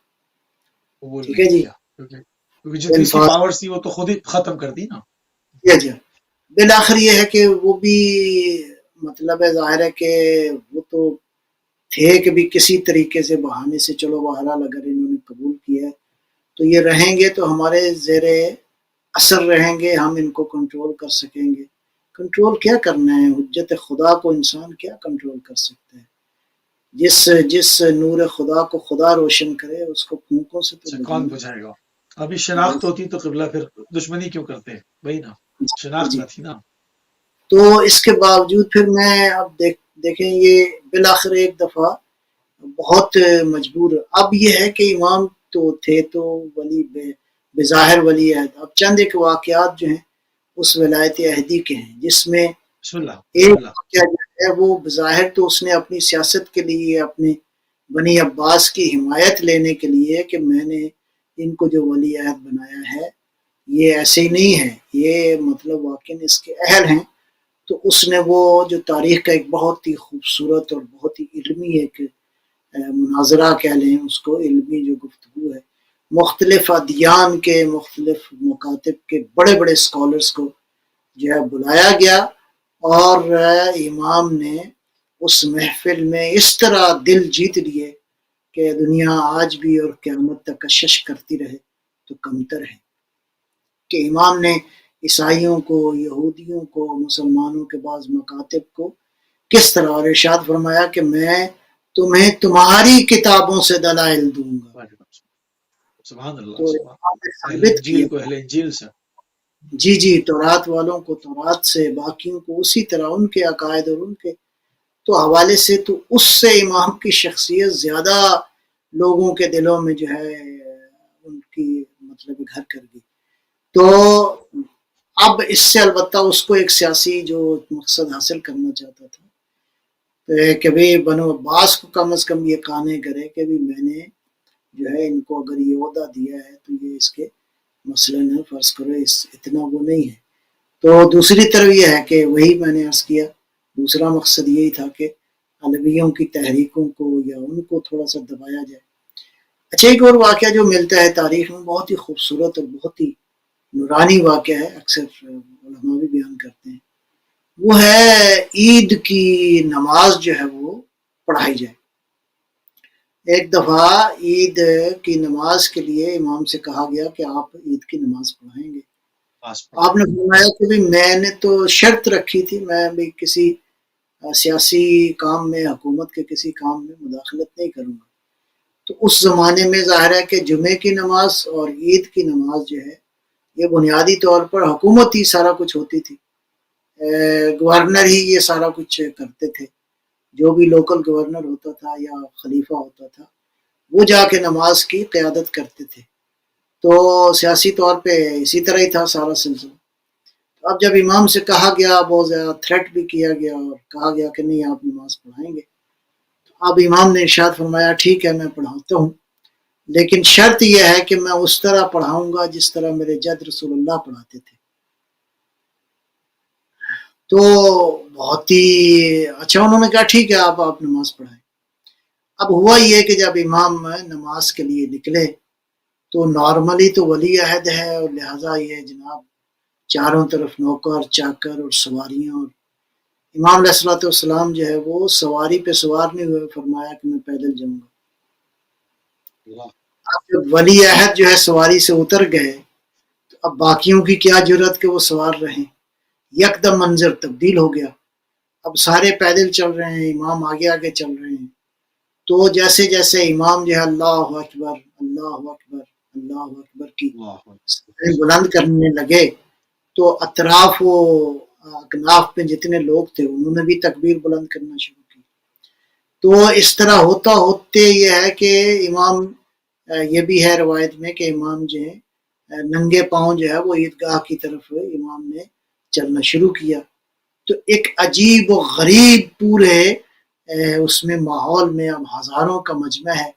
A: قبول
B: ٹھیک
A: نہیں
B: ہے جی.
A: کیا، کیونکہ جتنی اس کی پاور تھی وہ تو خود ہی ختم کر دی نا.
B: جی. بالآخر یہ ہے کہ وہ بھی مطلب ہے ظاہر ہے کہ وہ تو تھے کہ بھی کسی طریقے سے بہانے سے چلو بہرحال اگر انہوں نے قبول کیا ہے تو یہ رہیں گے تو ہمارے زیر اثر رہیں گے، ہم ان کو کنٹرول کر سکیں گے. کنٹرول کیا کرنا ہے؟ حجت خدا کو انسان کیا کنٹرول کر سکتا ہے؟ جس نور خدا کو خدا روشن کرے اس کو پھونکوں سے تو
A: کون بجھائے گا؟ ابھی شناخت ہوتی تو قبلہ پھر دشمنی کیوں کرتے؟ وہی نا، شناخت نہ تھی نا.
B: تو اس کے باوجود پھر میں اب دیکھیں یہ بالآخر ایک دفعہ بہت مجبور. اب یہ ہے کہ امام تو تھے تو ولی بظاہر ولی عہد. اب چند ایک واقعات جو ہیں اس ولایت عہدی کے ہیں، جس میں ایک واقعہ جو ہے وہ بظاہر تو اس نے اپنی سیاست کے لیے، اپنے بنی عباس کی حمایت لینے کے لیے کہ میں نے ان کو جو ولی عہد بنایا ہے یہ ایسے ہی نہیں ہے، یہ مطلب واقعی اس کے اہل ہیں. تو اس نے وہ جو تاریخ کا ایک بہت ہی خوبصورت اور بہت ہی علمی ایک مناظرہ کہہ لیں اس کو، علمی جو گفتگو ہے، مختلف ادیان کے مختلف مکاتب کے بڑے بڑے اسکالرس کو جو ہے بلایا گیا، اور امام نے اس محفل میں اس طرح دل جیت لیے کہ دنیا آج بھی اور قیامت تک کشش کرتی رہے تو کمتر ہے. کہ امام نے عیسائیوں کو، یہودیوں کو، مسلمانوں کے بعض مکاتب کو کس طرح، اور ارشاد فرمایا کہ میں تمہیں تمہاری کتابوں سے دلائل دوں گا.
A: سبحان اللہ.
B: تو ثابت کیا جی تورات والوں کو تورات سے، باقیوں کو اسی طرح ان کے عقائد اور ان کے تو حوالے سے، تو اس سے امام کی شخصیت زیادہ لوگوں کے دلوں میں جو ہے ان کی مطلب گھر کر گئی. تو اب اس سے البتہ اس کو ایک سیاسی جو مقصد حاصل کرنا چاہتا تھا کہ بھی بنو عباس کو کم از کم یہ قانع کرے کہ بھی میں نے جو ہے ان کو اگر یہ عہدہ دیا ہے تو یہ اس کے مثلاً فرض کرو اتنا وہ نہیں ہے. تو دوسری طرف یہ ہے کہ وہی میں نے عرض کیا، دوسرا مقصد یہی تھا کہ علویوں کی تحریکوں کو یا ان کو تھوڑا سا دبایا جائے. اچھا، ایک اور واقعہ جو ملتا ہے تاریخ میں، بہت ہی خوبصورت اور بہت ہی نورانی واقعہ ہے، اکثر علماء بھی بیان کرتے ہیں، وہ ہے عید کی نماز جو ہے وہ پڑھائی جائے. ایک دفعہ عید کی نماز کے لیے امام سے کہا گیا کہ آپ عید کی نماز پڑھائیں گے. آپ نے فرمایا کہ میں نے تو شرط رکھی تھی، میں بھی کسی سیاسی کام میں، حکومت کے کسی کام میں مداخلت نہیں کروں گا. تو اس زمانے میں ظاہر ہے کہ جمعے کی نماز اور عید کی نماز جو ہے یہ بنیادی طور پر حکومت ہی سارا کچھ ہوتی تھی، گورنر ہی یہ سارا کچھ کرتے تھے. جو بھی لوکل گورنر ہوتا تھا یا خلیفہ ہوتا تھا وہ جا کے نماز کی قیادت کرتے تھے. تو سیاسی طور پہ اسی طرح ہی تھا سارا سلسلہ. اب جب امام سے کہا گیا، بہت زیادہ تھریٹ بھی کیا گیا اور کہا گیا کہ نہیں آپ نماز پڑھائیں گے، اب امام نے ارشاد فرمایا ٹھیک ہے میں پڑھاتا ہوں، لیکن شرط یہ ہے کہ میں اس طرح پڑھاؤں گا جس طرح میرے جد رسول اللہ پڑھاتے تھے. تو بہت ہی اچھا، انہوں نے کہا ٹھیک ہے آپ نماز پڑھائیں. اب ہوا یہ کہ جب امام نماز کے لیے نکلے تو نارملی تو ولی عہد ہے اور لہٰذا یہ جناب چاروں طرف نوکر چاکر اور سواریاں، اور امام علیہ الصلوۃ والسلام جو ہے وہ سواری پہ سوار نہیں ہوئے، فرمایا کہ میں پیدل جاؤں گا۔ اب جب ولی عہد جو ہے سواری سے اتر گئے تو اب باقیوں کی کیا جرت کہ وہ سوار رہیں، یکدم منظر تبدیل ہو گیا۔ اب سارے پیدل چل رہے ہیں، امام آگے آگے چل رہے ہیں، تو جیسے جیسے امام جو ہے اللہ اکبر اللہ اکبر اللہ اکبر کی بلند کرنے لگے تو اطراف و اکناف میں جتنے لوگ تھے انہوں نے بھی تکبیر بلند کرنا شروع کی۔ تو اس طرح ہوتا ہوتے یہ ہے کہ امام، یہ بھی ہے روایت میں کہ امام جو ہے ننگے پاؤں جو ہے وہ عیدگاہ کی طرف امام نے چلنا شروع کیا۔ تو ایک عجیب و غریب پورے اس میں ماحول میں اب ہزاروں کا مجمع ہے،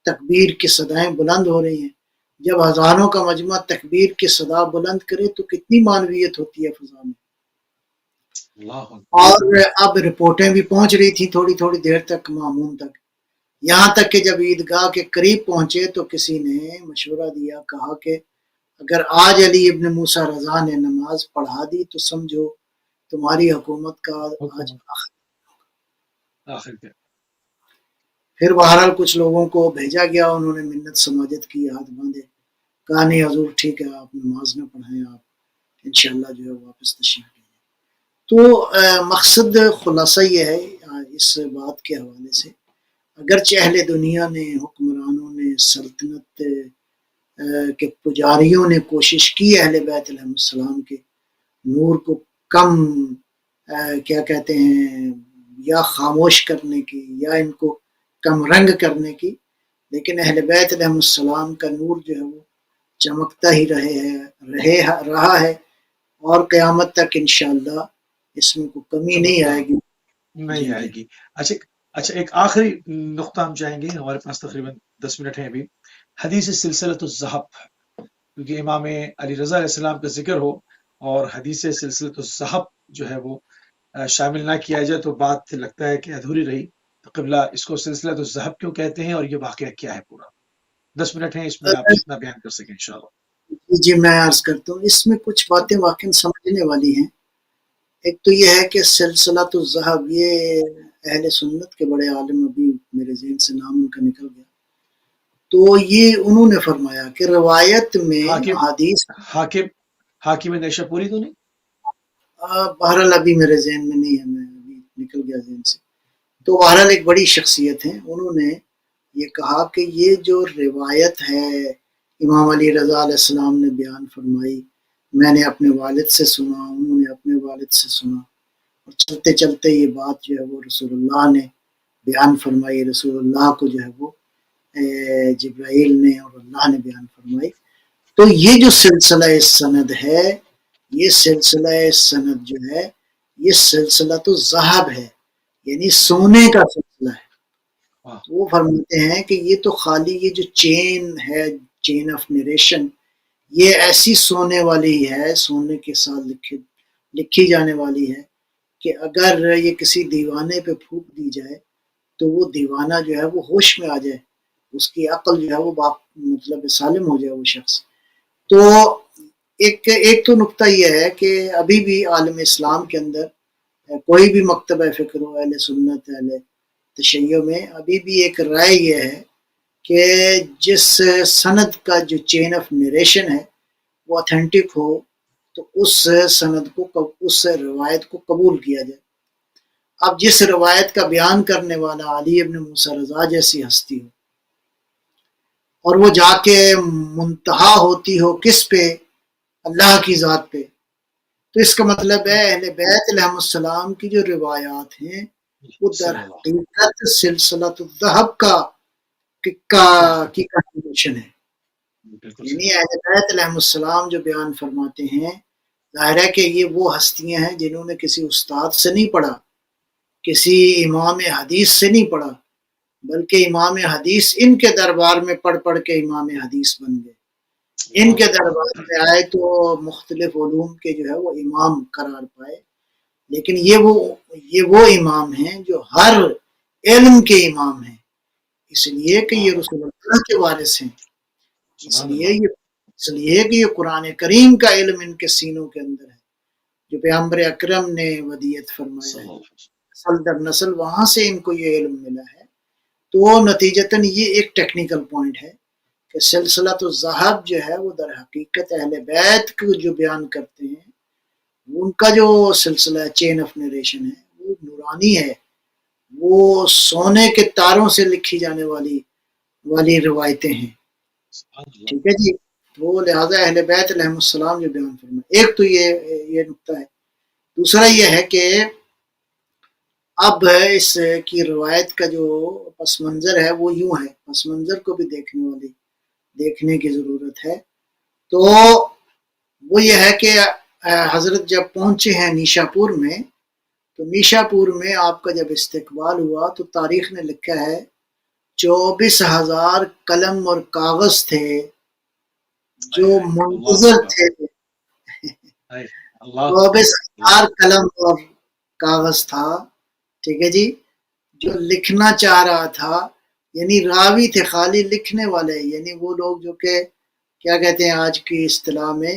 B: تکبیر کی صدائیں بلند ہو رہی ہیں۔ جب ہزاروں کا مجمع تکبیر کی صدا بلند کرے تو کتنی معنویت ہوتی ہے فضا میں۔ اور اب رپورٹیں بھی پہنچ رہی تھی تھوڑی تھوڑی دیر تک مامون تک، یہاں تک کہ جب عیدگاہ کے قریب پہنچے تو کسی نے مشورہ دیا، کہا کہ اگر آج علی ابن موسیٰ رضا نے نماز پڑھا دی تو سمجھو تمہاری حکومت کا آج
A: آخر کیا۔
B: پھر بہرحال کچھ لوگوں کو بھیجا گیا، انہوں نے منت سماجت کی، ہاتھ باندھے، کہا نہیں حضور ٹھیک ہے آپ نماز نہ پڑھائیں، آپ انشاءاللہ جو ہے واپس تشریف لیں۔ تو مقصد خلاصہ یہ ہے اس بات کے حوالے سے، اگرچہ اہل دنیا نے، حکمرانوں نے، سلطنت کے پجاریوں نے کوشش کی اہل بیت علیہ السلام کے نور کو کم کیا کہتے ہیں یا خاموش کرنے کی یا ان کو کم رنگ کرنے کی، لیکن اہل بیت علیہ السلام کا نور جو ہے وہ چمکتا ہی رہا ہے، اور قیامت تک انشاءاللہ اس میں کوئی کمی نہیں آئے گی۔
A: نہیں آئے گی۔ اچھا ایک آخری نقطہ ہم چاہیں گے، ہمارے پاس تقریباً 10 منٹ ہیں ابھی، حدیث سلسلۃ الذہب، کیونکہ امام علی رضا علیہ السلام کا ذکر ہو اور حدیث سلسلۃ الذہب جو ہے وہ شامل نہ کیا جائے تو بات لگتا ہے کہ ادھوری رہی۔ تو قبلہ اس کو سلسلۃ الذہب کیوں کہتے ہیں اور یہ واقعہ کیا ہے پورا؟ 10 منٹ ہیں، اس میں آپ جتنا بیان کر سکیں انشاءاللہ۔
B: جی میں عرض کرتا ہوں، اس میں کچھ باتیں واقعی سمجھنے والی ہیں۔ ایک تو یہ ہے کہ سلسلۃ الذہب، یہ اہل سنت کے بڑے عالم، ابھی میرے ذہن سے نام ان کا نکل گیا، تو یہ انہوں نے فرمایا کہ روایت میں حدیث
A: حاکم نیشہ پوری تو نہیں،
B: بہرحال ابھی میرے ذہن میں نہیں ہے، میں ابھی نکل گیا ذہن سے، تو بہرحال ایک بڑی شخصیت ہیں، انہوں نے یہ کہا کہ یہ جو روایت ہے امام علی رضا علیہ السلام نے بیان فرمائی، میں نے اپنے والد سے سنا، انہوں نے اپنے والد سے سنا، اور چلتے چلتے یہ بات جو ہے وہ رسول اللہ نے بیان فرمائی، رسول اللہ کو جو ہے وہ جبرائیل نے اور اللہ نے بیان فرمائی۔ تو یہ جو سلسلہ سند ہے، یہ سلسلہ سند جو ہے یہ سلسلہ تو ذہب ہے، یعنی سونے کا سلسلہ ہے۔ وہ فرماتے ہیں کہ یہ تو خالی یہ جو چین ہے، چین آف نریشن، یہ ایسی سونے والی ہے، سونے کے ساتھ لکھی جانے والی ہے کہ اگر یہ کسی دیوانے پہ پھونک دی جائے تو وہ دیوانہ جو ہے وہ ہوش میں آ جائے، اس کی عقل جو ہے وہ مطلب سالم ہو جائے وہ شخص۔ تو ایک تو نقطہ یہ ہے کہ ابھی بھی عالم اسلام کے اندر کوئی بھی مکتبہ فکر ہو، اہل سنت اہل تشیع میں ابھی بھی ایک رائے یہ ہے کہ جس سند کا جو چین آف نریشن ہے وہ اتھینٹک ہو تو اس سند کو، اس روایت کو قبول کیا جائے۔ اب جس روایت کا بیان کرنے والا علی ابن موسیٰ رضا جیسی ہستی ہو اور وہ جا کے منتہا ہوتی ہو کس پہ؟ اللہ کی ذات پہ، تو اس کا مطلب ہے اہل بیت علیہ السلام کی جو روایات ہیں وہ در حقیقت سلسلۃ الذہب کی کنٹینیوشن ہے۔ یعنی اہل بیت علیہ السلام جو بیان فرماتے ہیں، ظاہر ہے کہ یہ وہ ہستیاں ہیں جنہوں نے کسی استاد سے نہیں پڑھا، کسی امام حدیث سے نہیں پڑھا، بلکہ امام حدیث ان کے دربار میں پڑھ پڑھ کے امام حدیث بن گئے، ان کے دربار میں آئے تو مختلف علوم کے جو ہے وہ امام قرار پائے، لیکن یہ وہ امام ہیں جو ہر علم کے امام ہیں، اس لیے کہ یہ رسول اللہ کے وارث ہیں، اس لیے اس لیے کہ یہ قرآن کریم کا علم ان کے سینوں کے اندر ہے جو پیغمبر اکرم نے ودیت فرمایا ہے، نسل در نسل وہاں سے ان کو یہ علم ملا ہے۔ تو نتیجتاً یہ ایک ٹیکنیکل پوائنٹ ہے کہ سلسلۃ الذہب جو ہے وہ در حقیقت اہل بیت کو جو بیان کرتے ہیں، ان کا جو سلسلہ چین آف نریشن ہے وہ نورانی ہے، وہ سونے کے تاروں سے لکھی جانے والی روایتیں ہیں، ٹھیک ہے جی۔ تو لہٰذا اہل بیت علیہ السلام جو بیان فرمائے، ایک تو یہ نقطہ ہے۔ دوسرا یہ ہے کہ اب اس کی روایت کا جو پس منظر ہے وہ یوں ہے، پس منظر کو بھی دیکھنے کی ضرورت ہے۔ تو وہ یہ ہے کہ حضرت جب پہنچے ہیں نیشا پور میں، تو نیشا پور میں آپ کا جب استقبال ہوا تو تاریخ نے لکھا ہے 24,000 قلم اور کاغذ تھے جو منتظر تھے، 24,000 قلم اور کاغذ تھا، ٹھیک ہے جی، جو لکھنا چاہ رہا تھا، یعنی راوی تھے خالی لکھنے والے، یعنی وہ لوگ جو کہ کیا کہتے ہیں آج کی اصطلاح میں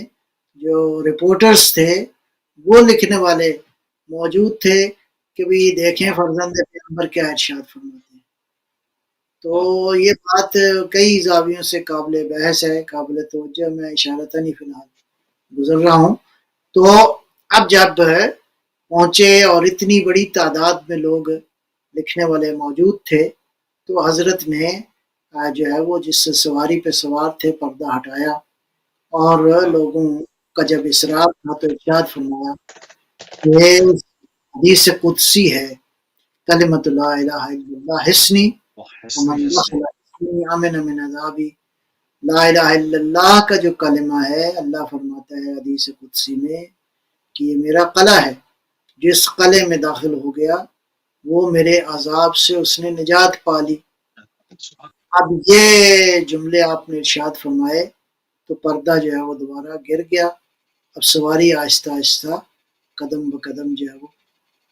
B: جو رپورٹرز تھے، وہ لکھنے والے موجود تھے کہ بھی دیکھیں فرزند پیغمبر کیا ارشاد فرماتے ہیں۔ تو یہ بات کئی زاویوں سے قابل بحث ہے، قابل توجہ، میں اشارتاً ہی فی الحال گزر رہا ہوں۔ تو اب جب پہنچے اور اتنی بڑی تعداد میں لوگ لکھنے والے موجود تھے، تو حضرت نے جو ہے وہ جس سواری پہ سوار تھے پردہ ہٹایا، اور لوگوں کا جب اسرار تھا تو ارشاد فرمایا کہ حدیث قدسی ہے، کلمۃ لا الہ الا اللہ حسنی ومن دخل حسنی امن من عذابی۔ لا الہ الا اللہ کا جو کلمہ ہے، اللہ فرماتا ہے حدیث قدسی میں کہ یہ میرا قلعہ ہے، جس قلعے میں داخل ہو گیا وہ میرے عذاب سے اس نے نجات پا لی۔ اب یہ جملے آپ نے ارشاد فرمائے تو پردہ جو ہے وہ دوبارہ گر گیا، اب سواری آہستہ آہستہ قدم بقدم جو ہے وہ،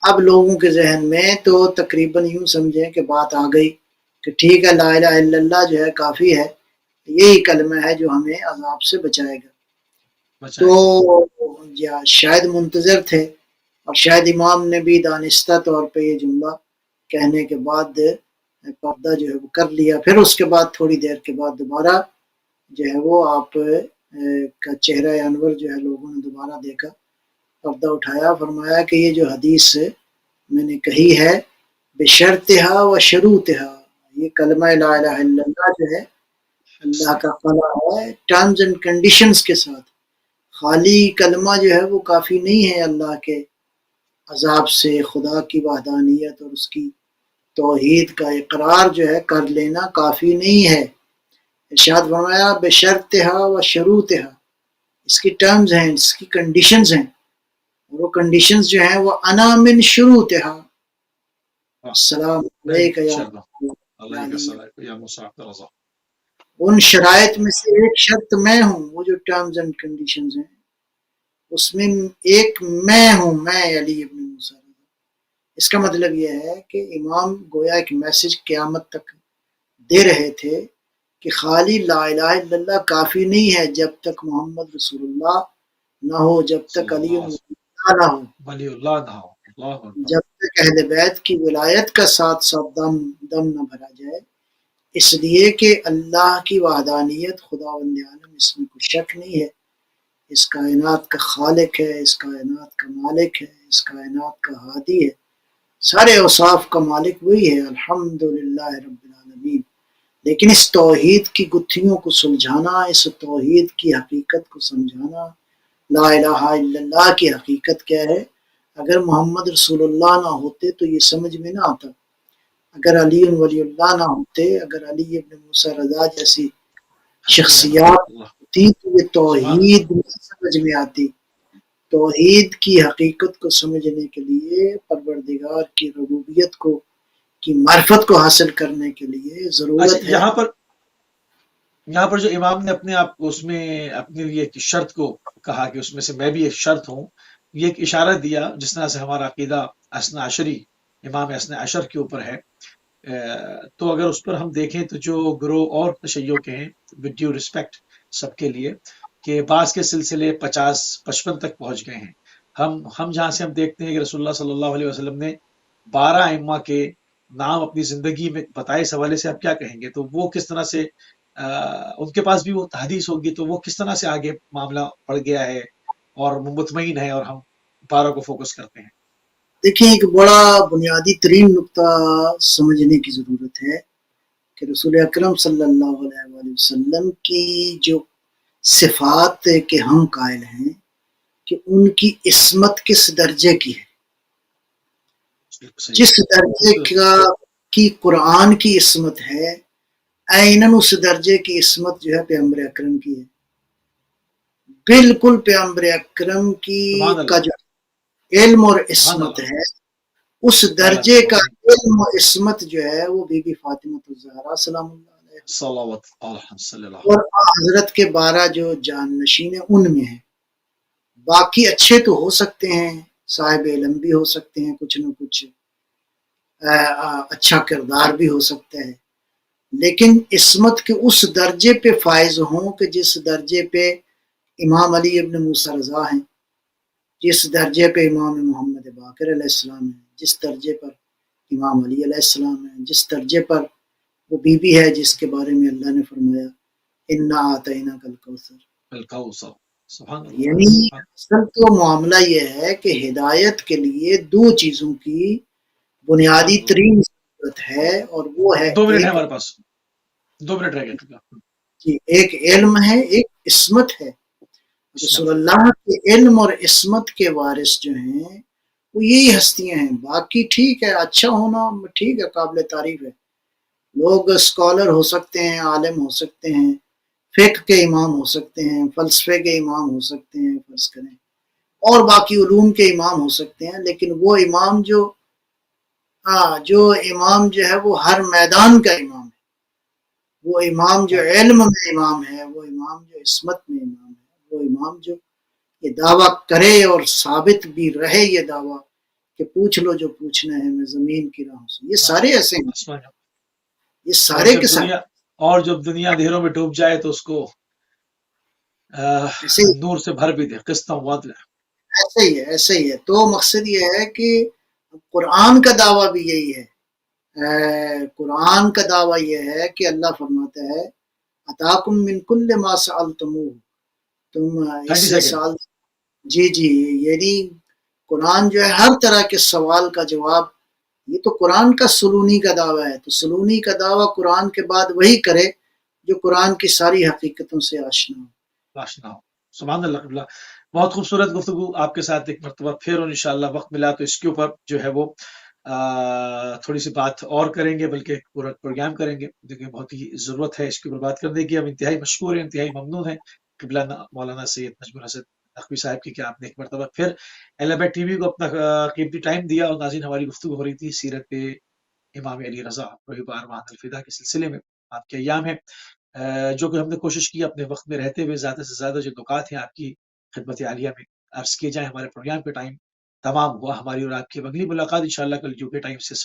B: اب لوگوں کے ذہن میں تو تقریباً یوں سمجھیں کہ بات آ گئی کہ ٹھیک ہے لا الہ الا اللہ جو ہے کافی ہے، یہی کلمہ ہے جو ہمیں عذاب سے بچائے گا۔ تو شاید منتظر تھے، اور شاید امام نے بھی دانستہ طور پہ یہ جملہ کہنے کے بعد پردہ جو ہے وہ کر لیا۔ پھر اس کے بعد تھوڑی دیر کے بعد دوبارہ جو ہے وہ آپ کا چہرہ انور جو ہے لوگوں نے دوبارہ دیکھا، پردہ اٹھایا، فرمایا کہ یہ جو حدیث میں نے کہی ہے بشرطہا و شروطہا، یہ کلمہ لا الہ الا اللہ جو ہے اللہ کا قلعہ ہے ٹرمز اینڈ کنڈیشنز کے ساتھ، خالی کلمہ جو ہے وہ کافی نہیں ہے اللہ کے عذاب سے، خدا کی وحدانیت اور اس کی توحید کا اقرار جو ہے کر لینا کافی نہیں ہے۔ ارشاد فرمایا بشرطہا و شروطہا، اس کی ٹرمز ہیں، اس کی کنڈیشنز ہیں، اور وہ کنڈیشنز جو ہیں وہ انا من شروطہا، السلام علیکہ یا ان شرائط میں سے ایک شرط میں ہوں، وہ جو ٹرمز اینڈ کنڈیشنز ہیں اس میں ایک میں ہوں، میں علی ابن موسیٰ۔ اس کا مطلب یہ ہے کہ امام گویا ایک میسج قیامت تک دے رہے تھے کہ خالی لا الہ الا اللہ کافی نہیں ہے جب تک محمد رسول اللہ نہ ہو، جب تک علی نہ ہو، جب تک اہل بیت کی ولایت کا ساتھ ساتھ دم نہ بھرا جائے، اس لیے کہ اللہ کی وحدانیت خداوند عالم اس میں کوئی شک نہیں ہے، اس کائنات کا خالق ہے، اس کائنات کا مالک ہے، اس کائنات کا ہادی ہے، سارے اوصاف کا مالک وہی ہے، الحمدللہ رب العالمین۔ لیکن اس توحید کی گتھیوں کو سلجھانا، اس توحید کی حقیقت کو سمجھانا، لا الہ الا اللہ کی حقیقت کیا ہے، اگر محمد رسول اللہ نہ ہوتے تو یہ سمجھ میں نہ آتا، اگر علی ولی اللہ نہ ہوتے، اگر علی ابن موسیٰ رضا جیسی شخصیات ہوتی تو یہ توحید نہیں سمجھ میں آتی۔ توحید کی حقیقت کو سمجھنے کے لیے، پروردگار کی ربوبیت کی معرفت کو حاصل کرنے کے لیے ضرورت ہے۔
A: یہاں پر جو امام نے اپنے آپ کو اس میں اپنے لیے ایک شرط کو کہا کہ اس میں سے میں بھی ایک شرط ہوں، یہ ایک اشارہ دیا جس طرح سے ہمارا عقیدہ اثنا عشری امام اثنا عشر کے اوپر ہے، تو اگر اس پر ہم دیکھیں تو جو گروہ اور تشیع کے ہیں، ود ڈیو ریسپیکٹ، سب کے لیے کہ بعض کے سلسلے 50-55 تک پہنچ گئے ہیں. ہم جہاں سے ہم دیکھتے ہیں کہ رسول اللہ صلی اللہ علیہ وسلم نے 12 ائمہ کے نام اپنی زندگی میں بتائے، اس حوالے سے آپ کیا کہیں گے؟ تو وہ کس طرح سے ان کے پاس بھی وہ حدیث ہوگی، تو وہ کس طرح سے آگے معاملہ بڑھ گیا ہے اور مطمئن ہے اور ہم 12 کو فوکس کرتے ہیں؟
B: دیکھیں، ایک بڑا بنیادی ترین نقطہ سمجھنے کی ضرورت ہے کہ رسول اکرم صلی اللہ علیہ وآلہ وسلم کی جو صفات کے ہم قائل ہیں کہ ان کی عصمت کس درجے کی ہے. جس درجے کی قرآن کی عصمت ہے، عیناً اس درجے کی عصمت جو ہے پیغمبر اکرم کی ہے. بالکل پیغمبر اکرم کی کا جو علم اور عصمت ہے، اس درجے کا علم و عصمت جو ہے وہ بی بی فاطمہ الزہرا سلام اللہ علیہ اور حضرت کے 12 جو جانشین ہیں ان میں ہیں. باقی اچھے تو ہو سکتے ہیں، صاحب علم بھی ہو سکتے ہیں، کچھ نہ کچھ اچھا کردار بھی ہو سکتا ہے، لیکن عصمت کے اس درجے پہ فائز ہوں کہ جس درجے پہ امام علی ابن موسیٰ رضا ہیں، جس درجے پہ امام محمد باقر علیہ السلام ہیں، جس درجے پر امام علی علیہ السلام ہیں، جس درجے پر وہ بی بی ہے جس کے بارے میں اللہ نے فرمایا انا اعطیناک الکوثر. یعنی اصل تو معاملہ یہ ہے کہ ہدایت کے لیے 2 چیزوں کی بنیادی ترین ضرورت ہے، اور وہ ہے
A: 2 منٹ ہے ہمارے پاس، 2 منٹ رہ گئے.
B: ایک علم ہے، ایک عصمت ہے. رسول اللہ کے علم اور عصمت کے وارث جو ہیں وہ یہی ہستیاں ہیں. باقی ٹھیک ہے، اچھا ہونا ٹھیک ہے، قابل تعریف ہے. لوگ اسکالر ہو سکتے ہیں، عالم ہو سکتے ہیں، فقہ کے امام ہو سکتے ہیں، فلسفے کے امام ہو سکتے ہیں فرض کریں، اور باقی علوم کے امام ہو سکتے ہیں، لیکن وہ امام جو امام جو ہے وہ ہر میدان کا امام ہے. وہ امام جو علم میں امام ہے، وہ امام جو عصمت میں امام ہے، وہ امام جو یہ دعویٰ کرے اور ثابت بھی رہے یہ دعویٰ کہ پوچھ لو جو پوچھنا ہے میں زمین کی راہوں سے. یہ سارے ایسے ہیں، یہ سارے کے سارے.
A: اور جب دنیا اندھیروں میں ڈوب جائے تو اس کو نور سے بھر بھی دے. قسطاں واضح
B: ایسے ہی ہے. تو مقصد یہ ہے کہ قرآن کا دعویٰ بھی یہی ہے. قرآن کا دعویٰ یہ ہے کہ اللہ فرماتا ہے اتاکم من کل ما سألتموہ، تم اس سال جی یعنی قرآن جو ہے ہر طرح کے سوال کا جواب. یہ تو قرآن کا سلونی کا دعویٰ ہے. تو سلونی کا دعویٰ قرآن کے بعد وہی کرے جو قرآن کی ساری حقیقتوں سے آشنا ہو.
A: سبحان اللہ. بہت خوبصورت گفتگو آپ کے ساتھ ایک مرتبہ پھر، اور انشاءاللہ وقت ملا تو اس کے اوپر جو ہے وہ تھوڑی سی بات اور کریں گے، بلکہ پورا پروگرام کریں گے. دیکھیں بہت ہی ضرورت ہے اس کے اوپر بات کرنے کی. ہم انتہائی مشکور ہیں، انتہائی ممنون ہیں قبلہ مولانا سید نجم الحسن نقوی صاحب کی کہ آپ نے ایک مرتبہ پھر اہل بیت ٹی وی کو اپنا قیمتی ٹائم دیا. اور ناظرین، ہماری گفتگو ہو رہی تھی سیرت امام علی رضا رحمہ ارمان الفدا کے سلسلے میں. آپ کے ایام ہیں جو کہ ہم نے کوشش کی اپنے وقت میں رہتے ہوئے زیادہ سے زیادہ جو نکات ہیں آپ کی خدمت عالیہ میں عرض کیے جائیں. ہمارے پروگرام کا ٹائم تمام ہوا ہماری اور آپ کی اگلی ملاقات انشاءاللہ کل یو کے ٹائم سے